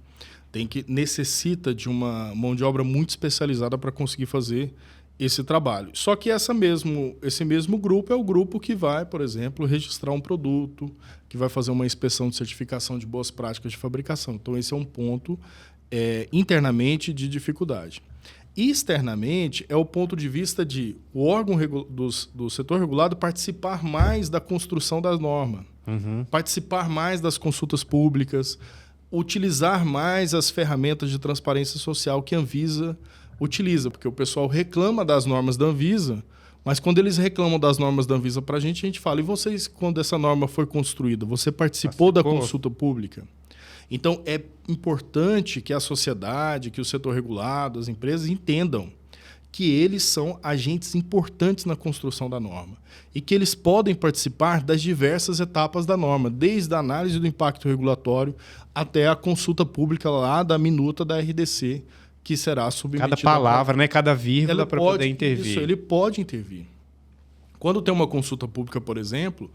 Necessita de uma mão de obra muito especializada para conseguir fazer esse trabalho. Só que esse mesmo grupo é o grupo que vai, por exemplo, registrar um produto, que vai fazer uma inspeção de certificação de boas práticas de fabricação. Então, esse é um ponto internamente de dificuldade. Externamente, é o ponto de vista de o órgão do setor regulado participar mais da construção das normas, participar mais das consultas públicas, utilizar mais as ferramentas de transparência social que a Anvisa utiliza, porque o pessoal reclama das normas da Anvisa, Mas quando eles reclamam das normas da Anvisa para a gente fala, e vocês, quando essa norma foi construída, você participou da consulta pública? Então, é importante que a sociedade, que o setor regulado, as empresas entendam que eles são agentes importantes na construção da norma e que eles podem participar das diversas etapas da norma, desde a análise do impacto regulatório até a consulta pública lá da minuta da RDC, que será submetida. Cada palavra, né? Cada vírgula para poder intervir. Isso, ele pode intervir. Quando tem uma consulta pública, por exemplo,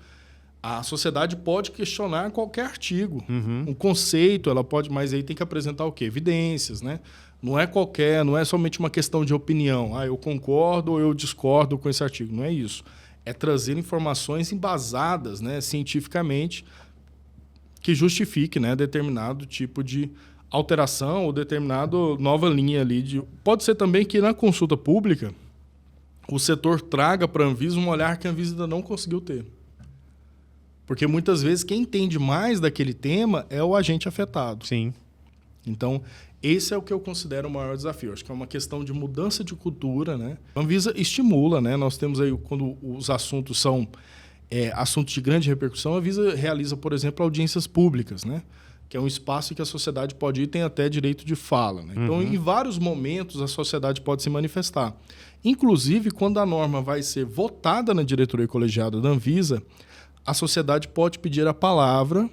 a sociedade pode questionar qualquer artigo. Um conceito, ela pode, mas aí tem que apresentar o quê? Evidências, né? Não é somente uma questão de opinião. Eu concordo ou eu discordo com esse artigo. Não é isso. É trazer informações embasadas, né, cientificamente, que justifique, né, determinado tipo de alteração ou determinada nova linha ali. Pode ser também que na consulta pública o setor traga para a Anvisa um olhar que a Anvisa ainda não conseguiu ter. Porque muitas vezes quem entende mais daquele tema é o agente afetado. Sim. Então, esse é o que eu considero o maior desafio. Acho que é uma questão de mudança de cultura, né? A Anvisa estimula, né? Nós temos aí, quando os assuntos são assuntos de grande repercussão, a Anvisa realiza, por exemplo, audiências públicas, né? Que é um espaço que a sociedade pode ir e tem até direito de fala, né? Então, em vários momentos, a sociedade pode se manifestar. Inclusive, quando a norma vai ser votada na diretoria colegiada da Anvisa, a sociedade pode pedir a palavra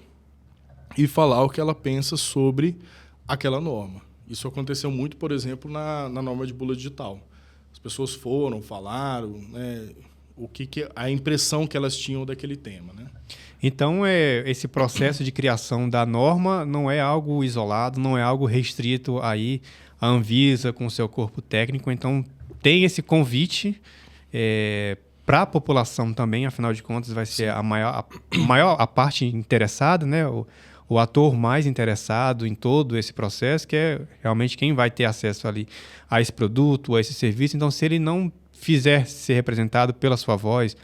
e falar o que ela pensa sobre aquela norma. Isso aconteceu muito, por exemplo, na norma de bula digital. As pessoas foram, falaram, né, a impressão que elas tinham daquele tema, né? Então, esse processo de criação da norma não é algo isolado, não é algo restrito aí à Anvisa com o seu corpo técnico. Então, tem esse convite para a população também, afinal de contas, vai ser a parte interessada, né? O ator mais interessado em todo esse processo, que é realmente quem vai ter acesso ali a esse produto, a esse serviço. Então, se ele não fizer ser representado pela sua voz,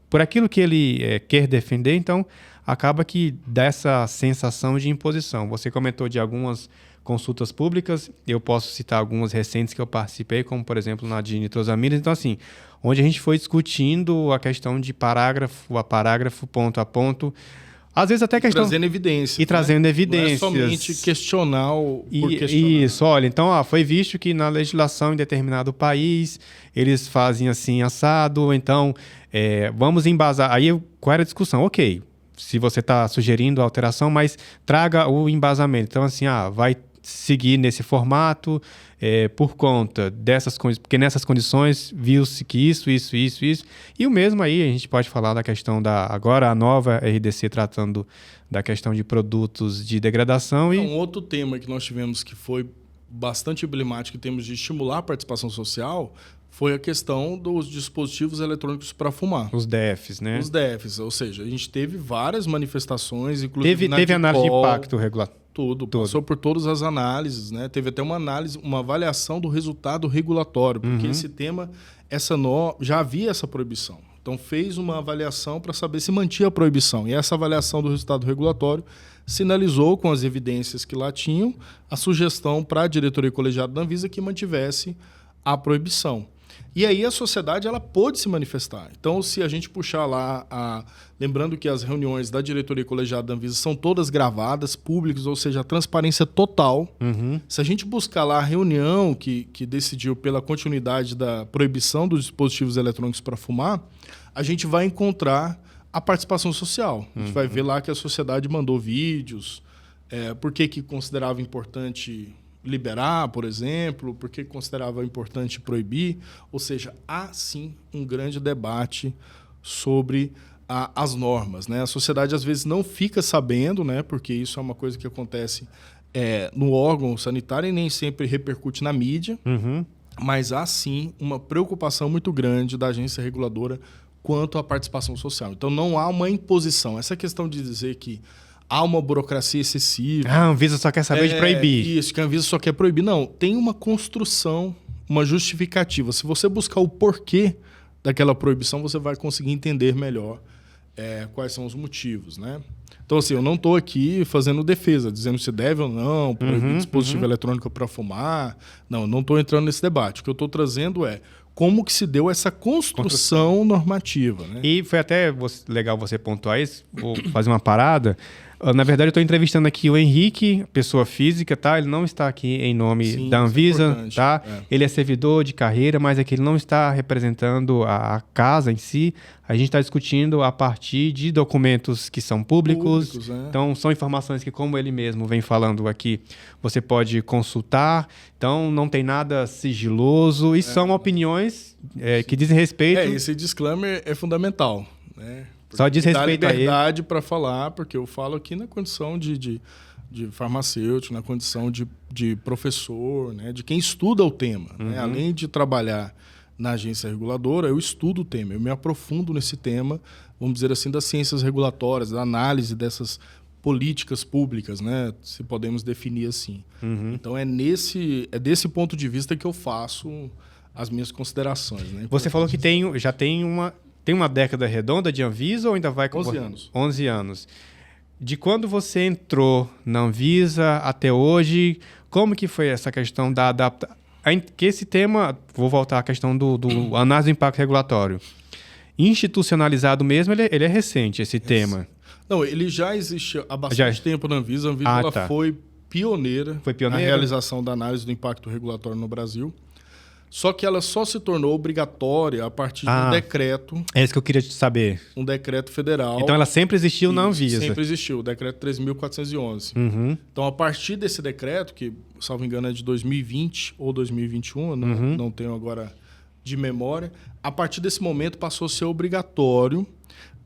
por aquilo que ele quer defender, então acaba que dá essa sensação de imposição. Você comentou de algumas consultas públicas, eu posso citar algumas recentes que eu participei, como, por exemplo, na de nitrosaminas. Então, assim, onde a gente foi discutindo a questão de parágrafo a parágrafo, ponto a ponto, às vezes até questão... Trazendo evidências. E trazendo evidências. Não é somente questionar por questionar. Isso, olha, então foi visto que na legislação em determinado país eles fazem assim, assado, então vamos embasar. Aí qual era a discussão? Ok, se você está sugerindo a alteração, mas traga o embasamento. Então, assim, vai seguir nesse formato por conta dessas condições, porque nessas condições viu-se que isso. E o mesmo aí, a gente pode falar da questão agora a nova RDC tratando da questão de produtos de degradação. Um outro tema que nós tivemos que foi bastante emblemático em termos de estimular a participação social foi a questão dos dispositivos eletrônicos para fumar. Os DFs, né? Os DFs, ou seja, a gente teve várias manifestações, inclusive teve análise de impacto regulatório. Tudo, passou por todas as análises, né? Teve até uma análise, uma avaliação do resultado regulatório, porque esse tema, já havia essa proibição. Então, fez uma avaliação para saber se mantinha a proibição. E essa avaliação do resultado regulatório sinalizou, com as evidências que lá tinham, a sugestão para a diretoria colegiada da Anvisa que mantivesse a proibição. E aí a sociedade ela pôde se manifestar. Então, se a gente puxar lá, lembrando que as reuniões da diretoria colegiada da Anvisa são todas gravadas, públicas, ou seja, a transparência total. Se a gente buscar lá a reunião que decidiu pela continuidade da proibição dos dispositivos eletrônicos para fumar, a gente vai encontrar a participação social. A gente vai ver lá que a sociedade mandou vídeos, por que considerava importante liberar, por exemplo, porque considerava importante proibir. Ou seja, há sim um grande debate sobre as normas, né? A sociedade às vezes não fica sabendo, né? Porque isso é uma coisa que acontece no órgão sanitário e nem sempre repercute na mídia, mas há sim uma preocupação muito grande da agência reguladora quanto à participação social. Então não há uma imposição. Essa questão de dizer que há uma burocracia excessiva. A Anvisa só quer saber de proibir. Isso, que a Anvisa só quer proibir. Não, tem uma construção, uma justificativa. Se você buscar o porquê daquela proibição, você vai conseguir entender melhor quais são os motivos, né? Então, assim, eu não estou aqui fazendo defesa, dizendo se deve ou não proibir dispositivo eletrônico para fumar. Não estou entrando nesse debate. O que eu estou trazendo é como que se deu essa construção normativa. Né? E foi até legal você pontuar isso, vou fazer uma parada. Na verdade, eu estou entrevistando aqui o Henrique, pessoa física, tá? Ele não está aqui em nome da Anvisa, tá? Ele é servidor de carreira, mas aqui ele não está representando a casa em si. A gente está discutindo a partir de documentos que são públicos. Então, são informações que, como ele mesmo vem falando aqui, você pode consultar. Então, não tem nada sigiloso e são opiniões que dizem respeito... Esse disclaimer é fundamental, né? Só diz respeito a ele. Dá liberdade para falar, porque eu falo aqui na condição de farmacêutico, na condição de professor, né? De quem estuda o tema. Né? Além de trabalhar na agência reguladora, eu estudo o tema, eu me aprofundo nesse tema, vamos dizer assim, das ciências regulatórias, da análise dessas políticas públicas, né? Se podemos definir assim. Então, é desse ponto de vista que eu faço as minhas considerações. Né? Você falou que já tem uma década redonda de Anvisa ou ainda vai... 11 anos. 11 anos. De quando você entrou na Anvisa até hoje, como que foi essa questão da adaptação? Que esse tema, vou voltar à questão do análise do impacto regulatório. Institucionalizado mesmo, ele é recente, esse tema. Não, ele já existe há bastante tempo na Anvisa. A Anvisa foi pioneira na realização da análise do impacto regulatório no Brasil. Só que ela só se tornou obrigatória a partir de um decreto. É isso que eu queria saber. Um decreto federal. Então ela sempre existiu na Anvisa. Sempre existiu, o decreto 3.411. Então, a partir desse decreto, que, salvo engano, é de 2020 ou 2021, não tenho agora de memória, a partir desse momento passou a ser obrigatório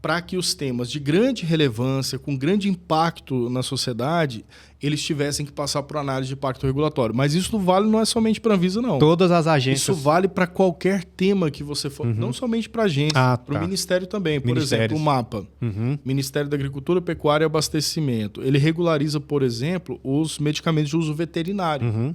para que os temas de grande relevância, com grande impacto na sociedade, eles tivessem que passar por análise de impacto regulatório. Mas isso não é somente para a Anvisa, não. Todas as agências... Isso vale para qualquer tema que você for, não somente para a agência, para o Ministério também. Por exemplo, o MAPA, Ministério da Agricultura, Pecuária e Abastecimento. Ele regulariza, por exemplo, os medicamentos de uso veterinário.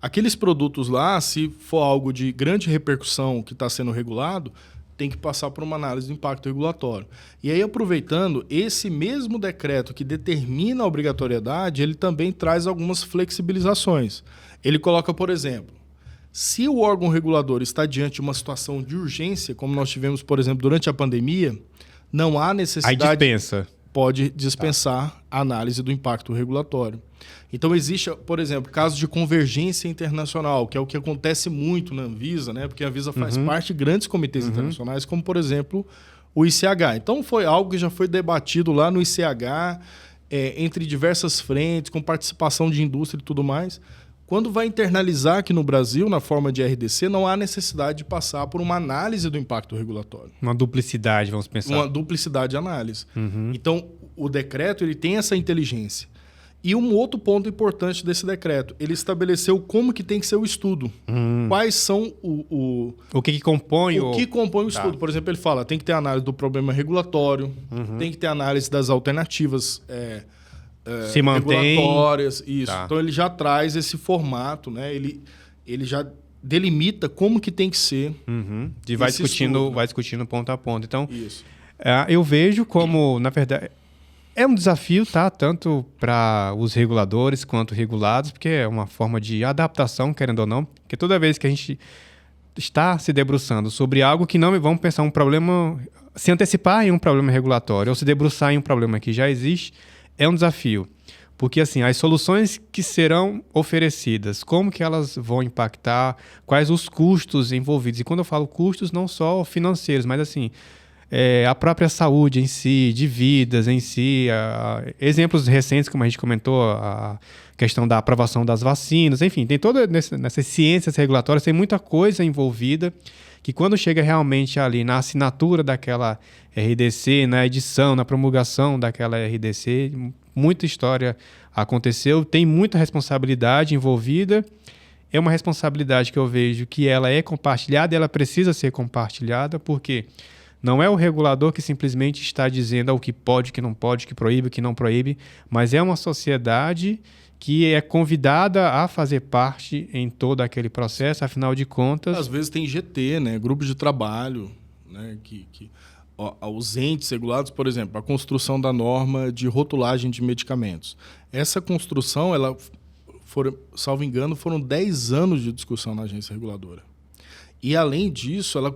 Aqueles produtos lá, se for algo de grande repercussão que está sendo regulado, tem que passar por uma análise de impacto regulatório. E aí, aproveitando, esse mesmo decreto que determina a obrigatoriedade, ele também traz algumas flexibilizações. Ele coloca, por exemplo, se o órgão regulador está diante de uma situação de urgência, como nós tivemos, por exemplo, durante a pandemia, não há necessidade... Aí dispensa. Pode dispensar a análise do impacto regulatório. Então, existe, por exemplo, casos de convergência internacional, que é o que acontece muito na Anvisa, né? Porque a Anvisa faz parte de grandes comitês internacionais, como, por exemplo, o ICH. Então, foi algo que já foi debatido lá no ICH, entre diversas frentes, com participação de indústria e tudo mais. Quando vai internalizar aqui no Brasil, na forma de RDC, não há necessidade de passar por uma análise do impacto regulatório. Uma duplicidade, vamos pensar. Uma duplicidade de análise. Então, o decreto ele tem essa inteligência. E um outro ponto importante desse decreto, ele estabeleceu como que tem que ser o estudo. Quais são o que compõe o que compõe o estudo. Por exemplo, ele fala, tem que ter análise do problema regulatório, tem que ter análise das alternativas se mantém regulatórias. Isso. Então, ele já traz esse formato, né? Ele já delimita como que tem que ser. E vai discutindo ponto a ponto. Então, isso. Eu vejo como, na verdade... É um desafio, tá? Tanto para os reguladores quanto regulados, porque é uma forma de adaptação, querendo ou não. Porque toda vez que a gente está se debruçando sobre algo que não vamos pensar um problema, se antecipar em um problema regulatório ou se debruçar em um problema que já existe, é um desafio. Porque assim, as soluções que serão oferecidas, como que elas vão impactar, quais os custos envolvidos. E quando eu falo custos, não só financeiros, mas assim... a própria saúde em si, de vidas em si, exemplos recentes, como a gente comentou, a questão da aprovação das vacinas, enfim, tem toda nessas ciências regulatórias, tem muita coisa envolvida que quando chega realmente ali na assinatura daquela RDC, na edição, na promulgação daquela RDC, muita história aconteceu, tem muita responsabilidade envolvida. É uma responsabilidade que eu vejo que ela é compartilhada e ela precisa ser compartilhada, porque não é o regulador que simplesmente está dizendo o que pode, o que não pode, o que proíbe, o que não proíbe, mas é uma sociedade que é convidada a fazer parte em todo aquele processo, afinal de contas... Às vezes tem GT, né? Grupos de trabalho, né? Os entes regulados, por exemplo, a construção da norma de rotulagem de medicamentos. Essa construção, salvo engano, foram 10 anos de discussão na agência reguladora. E, além disso, ela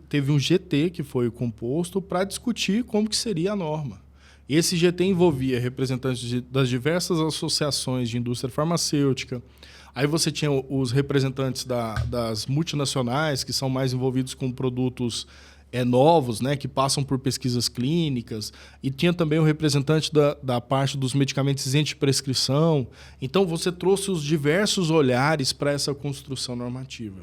teve um GT que foi composto para discutir como que seria a norma. Esse GT envolvia representantes das diversas associações de indústria farmacêutica. Aí você tinha os representantes das multinacionais, que são mais envolvidos com produtos novos, né, que passam por pesquisas clínicas. E tinha também o representante da parte dos medicamentos isentos de prescrição. Então, você trouxe os diversos olhares para essa construção normativa.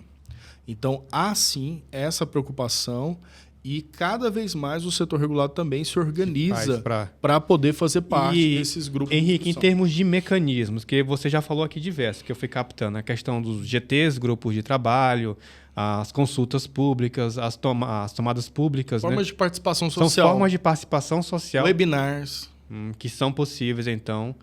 Então, há sim essa preocupação e cada vez mais o setor regulado também se organiza para poder fazer parte desses grupos. Henrique, em termos de mecanismos, que você já falou aqui diversos, que eu fui captando, a questão dos GTs, grupos de trabalho, as consultas públicas, as tomadas públicas. Formas, né, de participação social. São formas de participação social. Webinars. Que são possíveis, então,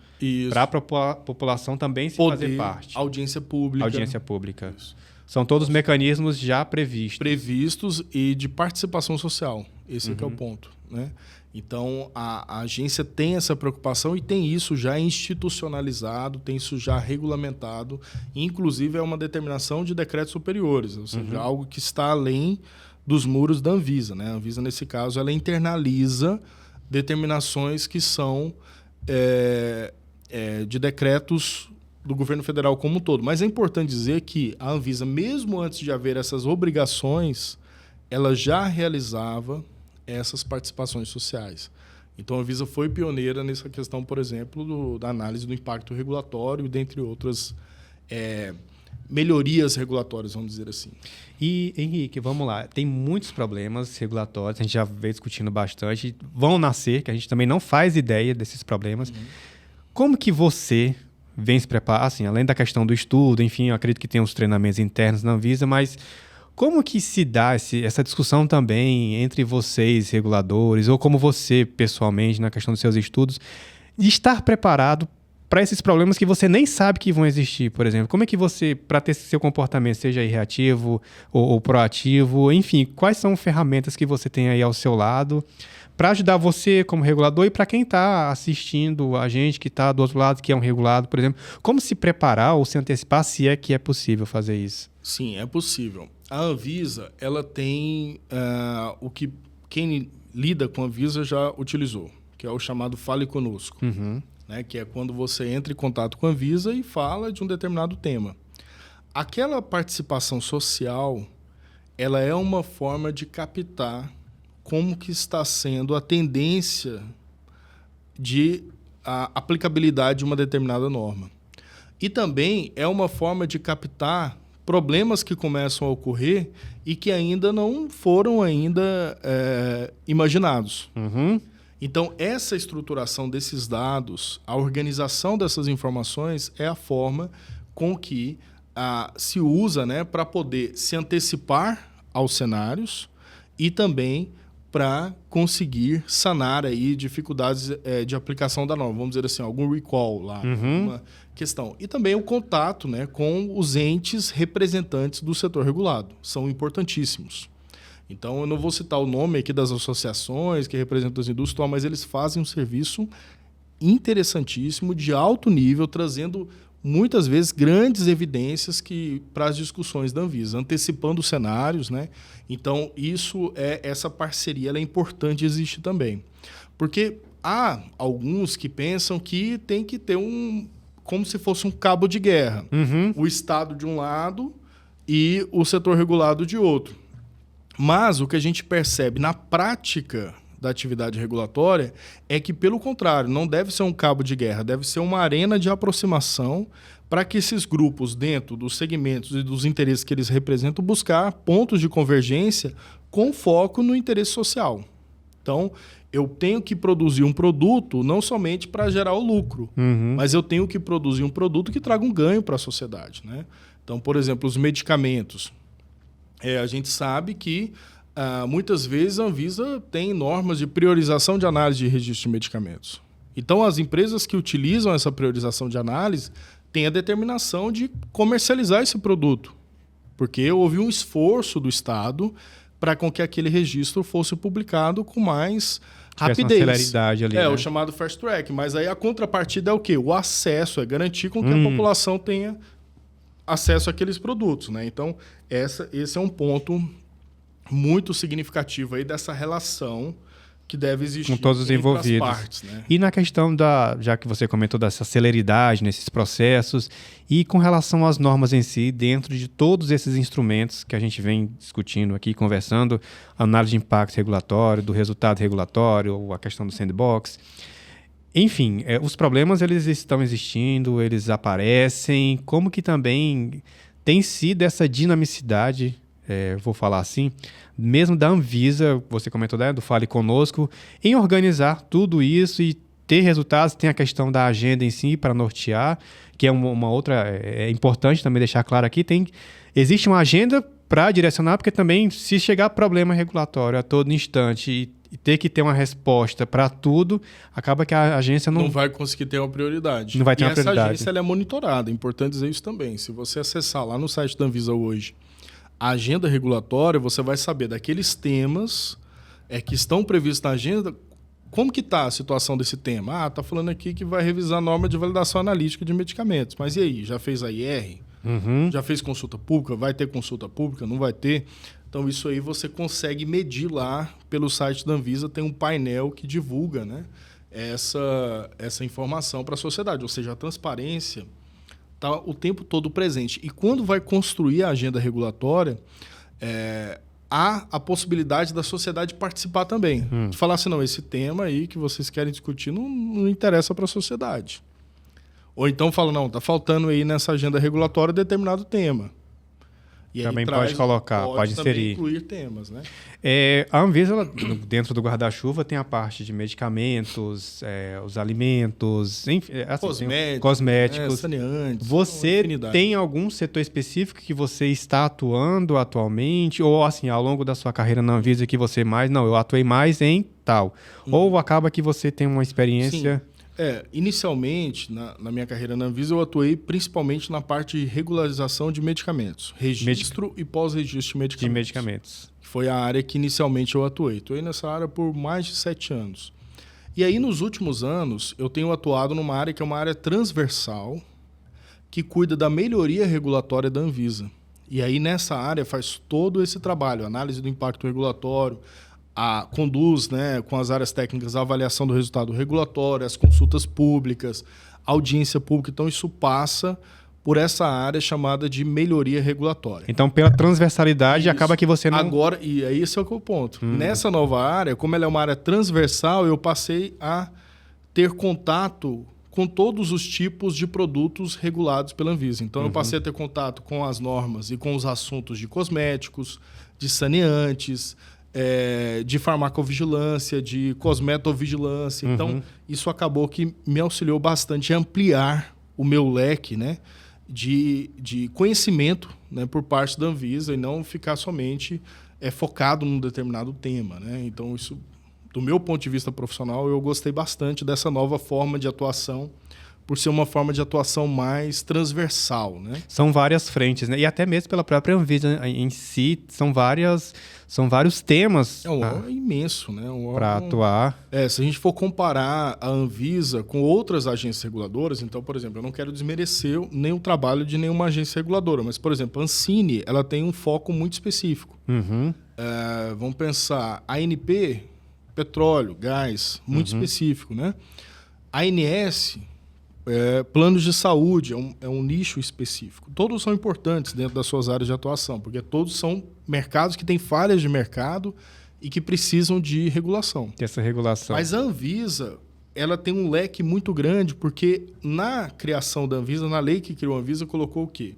para a população também se fazer parte. Audiência pública. Audiência pública. Isso. São todos mecanismos já previstos. Previstos e de participação social. Esse é que é o ponto, né? Então, a agência tem essa preocupação e tem isso já institucionalizado, tem isso já regulamentado. Inclusive, é uma determinação de decretos superiores, ou seja, algo que está além dos muros da Anvisa, né? A Anvisa, nesse caso, ela internaliza determinações que são de decretos do governo federal como um todo. Mas é importante dizer que a Anvisa, mesmo antes de haver essas obrigações, ela já realizava essas participações sociais. Então, a Anvisa foi pioneira nessa questão, por exemplo, da análise do impacto regulatório, dentre outras melhorias regulatórias, vamos dizer assim. E, Henrique, vamos lá. Tem muitos problemas regulatórios, a gente já veio discutindo bastante, vão nascer, que a gente também não faz ideia desses problemas. Como que você vem se preparar, assim, além da questão do estudo, enfim, eu acredito que tem os treinamentos internos na Anvisa, mas como que se dá essa discussão também entre vocês, reguladores, ou como você, pessoalmente, na questão dos seus estudos, de estar preparado para esses problemas que você nem sabe que vão existir, por exemplo? Como é que você, para ter seu comportamento, seja reativo ou proativo, enfim, quais são ferramentas que você tem aí ao seu lado para ajudar você como regulador e para quem está assistindo a gente que está do outro lado, que é um regulado, por exemplo, como se preparar ou se antecipar, se é que é possível fazer isso? Sim, é possível. A Anvisa, ela tem o que quem lida com a Anvisa já utilizou, que é o chamado Fale Conosco, né? Que é quando você entra em contato com a Anvisa e fala de um determinado tema. Aquela participação social, ela é uma forma de captar como que está sendo a tendência de aplicabilidade de uma determinada norma. E também é uma forma de captar problemas que começam a ocorrer e que ainda não foram imaginados. Então, essa estruturação desses dados, a organização dessas informações é a forma com que se usa, né, para poder se antecipar aos cenários e também para conseguir sanar aí dificuldades de aplicação da norma. Vamos dizer assim, algum recall lá, uma questão. E também o contato, né, com os entes representantes do setor regulado. São importantíssimos. Então, eu não vou citar o nome aqui das associações que representam as indústrias, mas eles fazem um serviço interessantíssimo, de alto nível, trazendo muitas vezes grandes evidências para as discussões da Anvisa, antecipando os cenários, né? Então, essa parceria ela é importante existir também. Porque há alguns que pensam que tem que ter como se fosse um cabo de guerra. O Estado de um lado e o setor regulado de outro. Mas o que a gente percebe na prática da atividade regulatória é que, pelo contrário, não deve ser um cabo de guerra, deve ser uma arena de aproximação para que esses grupos, dentro dos segmentos e dos interesses que eles representam, buscar pontos de convergência com foco no interesse social. Então, eu tenho que produzir um produto não somente para gerar o lucro, mas eu tenho que produzir um produto que traga um ganho para a sociedade, né? Então, por exemplo, os medicamentos. A gente sabe que muitas vezes a Anvisa tem normas de priorização de análise de registro de medicamentos. Então, as empresas que utilizam essa priorização de análise têm a determinação de comercializar esse produto, porque houve um esforço do Estado para com que aquele registro fosse publicado com mais rapidez. Uma celeridade ali, né? O chamado fast track. Mas aí a contrapartida é o quê? O acesso, é garantir com que a população tenha acesso àqueles produtos, né? Então, esse é um ponto muito significativo aí dessa relação que deve existir com todos os envolvidos. As partes, né? E na questão já que você comentou dessa celeridade nesses processos, e com relação às normas em si, dentro de todos esses instrumentos que a gente vem discutindo aqui, conversando, análise de impacto regulatório, do resultado regulatório, a questão do sandbox, enfim, os problemas eles estão existindo, eles aparecem, como que também tem sido essa dinamicidade, vou falar assim, mesmo da Anvisa, você comentou, né, do Fale Conosco, em organizar tudo isso e ter resultados. Tem a questão da agenda em si para nortear, que é uma outra, é importante também deixar claro aqui, existe uma agenda para direcionar, porque também se chegar problema regulatório a todo instante e ter que ter uma resposta para tudo, acaba que a agência não vai conseguir ter uma prioridade. Não vai ter uma prioridade. Essa agência ela é monitorada, é importante dizer isso também. Se você acessar lá no site da Anvisa hoje, a agenda regulatória, você vai saber daqueles temas que estão previstos na agenda, como que está a situação desse tema. Está falando aqui que vai revisar a norma de validação analítica de medicamentos. Mas e aí, já fez a IR? Já fez consulta pública? Vai ter consulta pública? Não vai ter? Então, isso aí você consegue medir lá pelo site da Anvisa, tem um painel que divulga, né, essa informação para a sociedade. Ou seja, a transparência está o tempo todo presente. E quando vai construir a agenda regulatória, há a possibilidade da sociedade participar também. De falar assim, não, esse tema aí que vocês querem discutir não interessa para a sociedade. Ou então fala, não, está faltando aí nessa agenda regulatória determinado tema. E também pode colocar, pode inserir. Incluir temas, né? A Anvisa, ela, dentro do guarda-chuva, tem a parte de medicamentos, os alimentos, enfim, cosméticos. Saneantes. Você tem algum setor específico que você está atuando atualmente? Ou, assim, ao longo da sua carreira na Anvisa que você eu atuei mais em tal. Ou acaba que você tem uma experiência... Sim. Inicialmente, na minha carreira na Anvisa, eu atuei principalmente na parte de regularização de medicamentos. Registro e pós-registro de medicamentos. Foi a área que inicialmente eu atuei. Atuei nessa área por mais de 7 anos. E aí, nos últimos anos, eu tenho atuado numa área que é uma área transversal, que cuida da melhoria regulatória da Anvisa. E aí, nessa área, faz todo esse trabalho, análise do impacto regulatório, conduz, né, com as áreas técnicas a avaliação do resultado regulatório, as consultas públicas, audiência pública. Então, isso passa por essa área chamada de melhoria regulatória. Então, pela transversalidade, acaba que você não... Agora, e aí esse é o ponto. Nessa nova área, como ela é uma área transversal, eu passei a ter contato com todos os tipos de produtos regulados pela Anvisa. Então, eu passei a ter contato com as normas e com os assuntos de cosméticos, de saneantes, de farmacovigilância, de cosmetovigilância. Então, isso acabou que me auxiliou bastante a ampliar o meu leque, né, de conhecimento, né, por parte da Anvisa e não ficar somente focado num determinado tema, né? Então, isso, do meu ponto de vista profissional, eu gostei bastante dessa nova forma de atuação, por ser uma forma de atuação mais transversal, né? São várias frentes, né? E até mesmo pela própria Anvisa em si, são vários temas. É imenso, né? Para atuar. Se a gente for comparar a Anvisa com outras agências reguladoras, então, por exemplo, eu não quero desmerecer nem o trabalho de nenhuma agência reguladora, mas, por exemplo, a Ancine, ela tem um foco muito específico. Vamos pensar, a ANP, petróleo, gás, muito específico, né? A ANS... planos de saúde, é um nicho específico. Todos são importantes dentro das suas áreas de atuação, porque todos são mercados que têm falhas de mercado e que precisam de regulação. Essa regulação. Mas a Anvisa, ela tem um leque muito grande, porque na criação da Anvisa, na lei que criou a Anvisa, colocou o quê?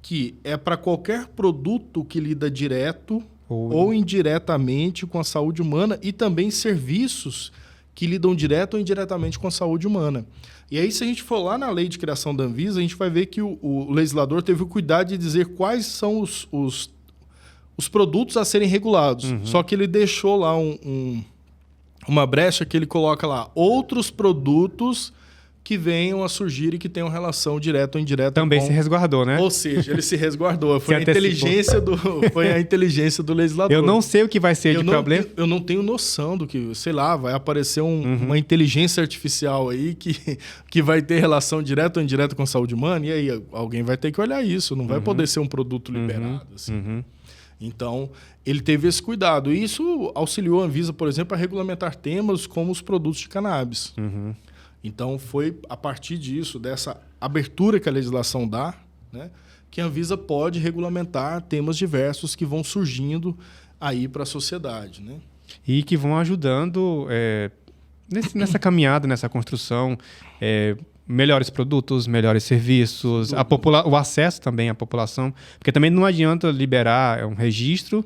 Que é para qualquer produto que lida direto ou indiretamente com a saúde humana e também serviços que lidam direto ou indiretamente com a saúde humana. E aí, se a gente for lá na lei de criação da Anvisa, a gente vai ver que o legislador teve o cuidado de dizer quais são os produtos a serem regulados. Só que ele deixou lá uma brecha que ele coloca lá, outros produtos que venham a surgir e que tenham relação direta ou indireta Também com... se resguardou, né? Ou seja, ele se resguardou. Foi Se a inteligência do legislador. Eu não sei o que vai ser de problema. Eu não tenho noção do que, sei lá, vai aparecer uma inteligência artificial aí que vai ter relação direta ou indireta com a saúde humana, e aí alguém vai ter que olhar isso, não vai poder ser um produto liberado. Assim. Então, ele teve esse cuidado. E isso auxiliou a Anvisa, por exemplo, a regulamentar temas como os produtos de cannabis. Então, foi a partir disso, dessa abertura que a legislação dá, né, que a Anvisa pode regulamentar temas diversos que vão surgindo aí para a sociedade. Né? E que vão ajudando nessa caminhada, nessa construção, melhores produtos, melhores serviços, o acesso também à população. Porque também não adianta liberar um registro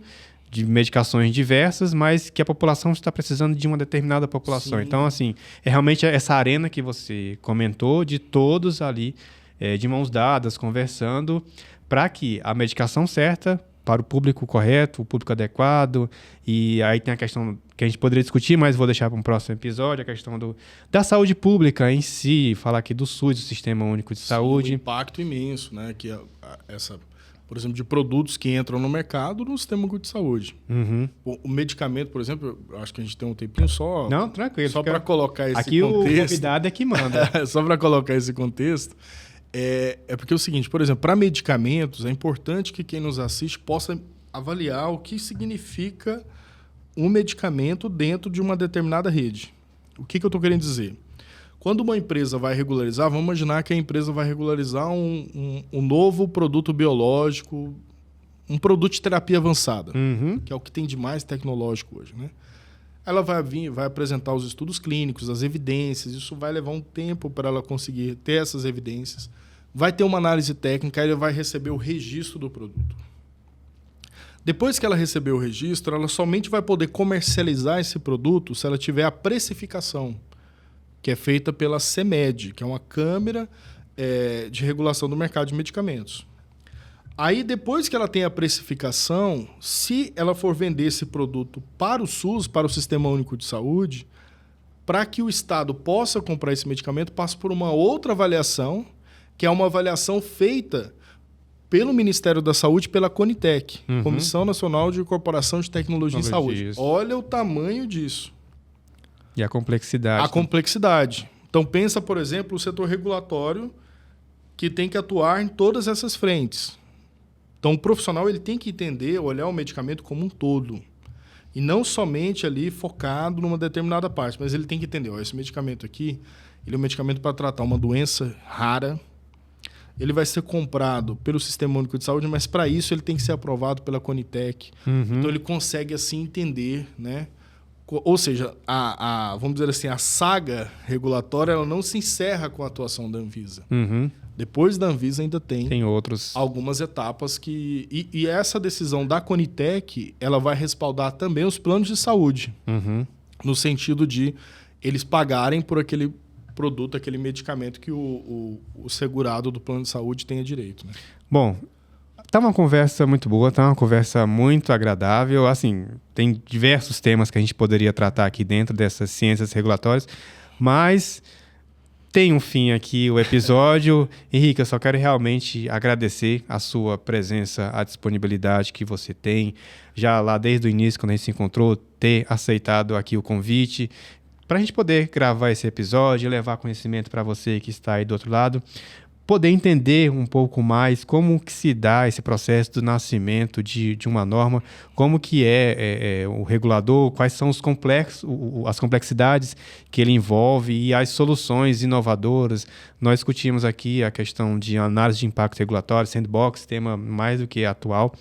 de medicações diversas, mas que a população está precisando de uma determinada população. Sim. Então, assim, é realmente essa arena que você comentou, de todos ali, de mãos dadas, conversando, para que a medicação certa, para o público correto, o público adequado, e aí tem a questão que a gente poderia discutir, mas vou deixar para um próximo episódio, a questão da saúde pública em si, falar aqui do SUS, do Sistema Único de Saúde. Um impacto imenso, né? Que por exemplo, de produtos que entram no mercado no Sistema Único de Saúde. O medicamento, por exemplo, eu acho que a gente tem um tempinho só... Não, tranquilo. Só para colocar esse aqui contexto... Aqui o convidado é que manda. Só para colocar esse contexto, é porque é o seguinte, por exemplo, para medicamentos, é importante que quem nos assiste possa avaliar o que significa um medicamento dentro de uma determinada rede. O que eu estou querendo dizer? Quando uma empresa vai regularizar, vamos imaginar que a empresa vai regularizar um novo produto biológico, um produto de terapia avançada, que é o que tem de mais tecnológico hoje, né? Ela vai apresentar os estudos clínicos, as evidências, isso vai levar um tempo para ela conseguir ter essas evidências. Vai ter uma análise técnica, ela vai receber o registro do produto. Depois que ela receber o registro, ela somente vai poder comercializar esse produto se ela tiver a precificação, que é feita pela CMED, que é uma Câmara de Regulação do Mercado de Medicamentos. Aí, depois que ela tem a precificação, se ela for vender esse produto para o SUS, para o Sistema Único de Saúde, para que o Estado possa comprar esse medicamento, passa por uma outra avaliação, que é uma avaliação feita pelo Ministério da Saúde, pela Conitec, Comissão Nacional de Incorporação de Tecnologia em Saúde. Olha o tamanho disso. E a complexidade. A complexidade. Então, pensa, por exemplo, o setor regulatório que tem que atuar em todas essas frentes. Então, o profissional ele tem que entender, olhar o medicamento como um todo. E não somente ali focado numa determinada parte, mas ele tem que entender, esse medicamento aqui, ele é um medicamento para tratar uma doença rara, ele vai ser comprado pelo Sistema Único de Saúde, mas para isso ele tem que ser aprovado pela Conitec. Então, ele consegue, assim, entender, né? Ou seja, vamos dizer assim, a saga regulatória ela não se encerra com a atuação da Anvisa. Depois da Anvisa ainda tem outros... algumas etapas que... E essa decisão da Conitec ela vai respaldar também os planos de saúde. No sentido de eles pagarem por aquele produto, aquele medicamento que o segurado do plano de saúde tenha direito. Né? Bom... Tá uma conversa muito boa, tá uma conversa muito agradável. Assim, tem diversos temas que a gente poderia tratar aqui dentro dessas ciências regulatórias, mas tem um fim aqui o episódio. Henrique, eu só quero realmente agradecer a sua presença, a disponibilidade que você tem, já lá desde o início, quando a gente se encontrou, ter aceitado aqui o convite, para a gente poder gravar esse episódio e levar conhecimento para você que está aí do outro lado. Poder entender um pouco mais como que se dá esse processo do nascimento de uma norma, como que é o regulador, quais são as complexidades que ele envolve e as soluções inovadoras. Nós discutimos aqui a questão de análise de impacto regulatório, sandbox, tema mais do que atual.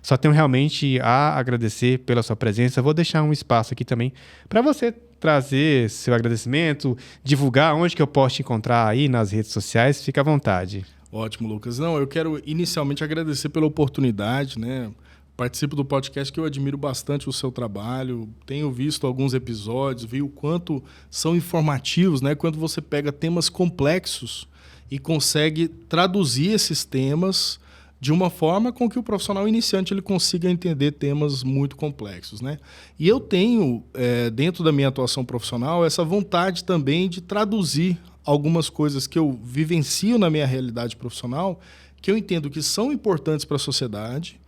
Só tenho realmente a agradecer pela sua presença. Vou deixar um espaço aqui também para você trazer seu agradecimento, divulgar onde que eu posso te encontrar aí nas redes sociais. Fica à vontade. Ótimo, Lucas. Não, eu quero inicialmente agradecer pela oportunidade, né? Participo do podcast que eu admiro bastante o seu trabalho. Tenho visto alguns episódios, vi o quanto são informativos, né? Quando você pega temas complexos e consegue traduzir esses temas de uma forma com que o profissional iniciante ele consiga entender temas muito complexos, né? E eu tenho, dentro da minha atuação profissional, essa vontade também de traduzir algumas coisas que eu vivencio na minha realidade profissional, que eu entendo que são importantes para a sociedade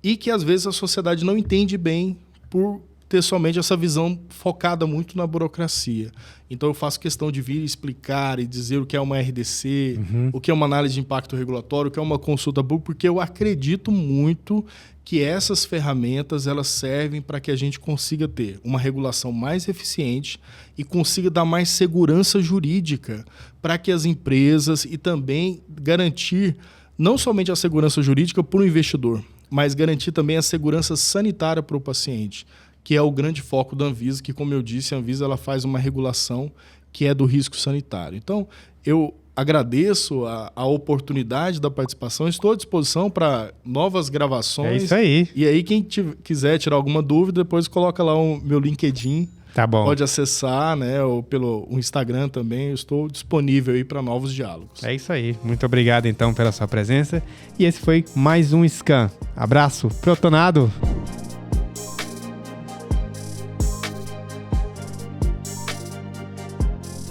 e que às vezes a sociedade não entende bem por ter somente essa visão focada muito na burocracia. Então eu faço questão de vir explicar e dizer o que é uma RDC, o que é uma análise de impacto regulatório, o que é uma consulta pública, porque eu acredito muito que essas ferramentas elas servem para que a gente consiga ter uma regulação mais eficiente e consiga dar mais segurança jurídica para que as empresas e também garantir não somente a segurança jurídica para o investidor, mas garantir também a segurança sanitária para o paciente, que é o grande foco da Anvisa, que, como eu disse, a Anvisa ela faz uma regulação que é do risco sanitário. Então, eu agradeço a oportunidade da participação, estou à disposição para novas gravações. É isso aí. E aí, quem quiser tirar alguma dúvida, depois coloca lá o meu LinkedIn. Tá bom. Pode acessar, né, ou pelo Instagram também. Eu estou disponível aí para novos diálogos. É isso aí. Muito obrigado, então, pela sua presença. E esse foi mais um Scan. Abraço. Protonado.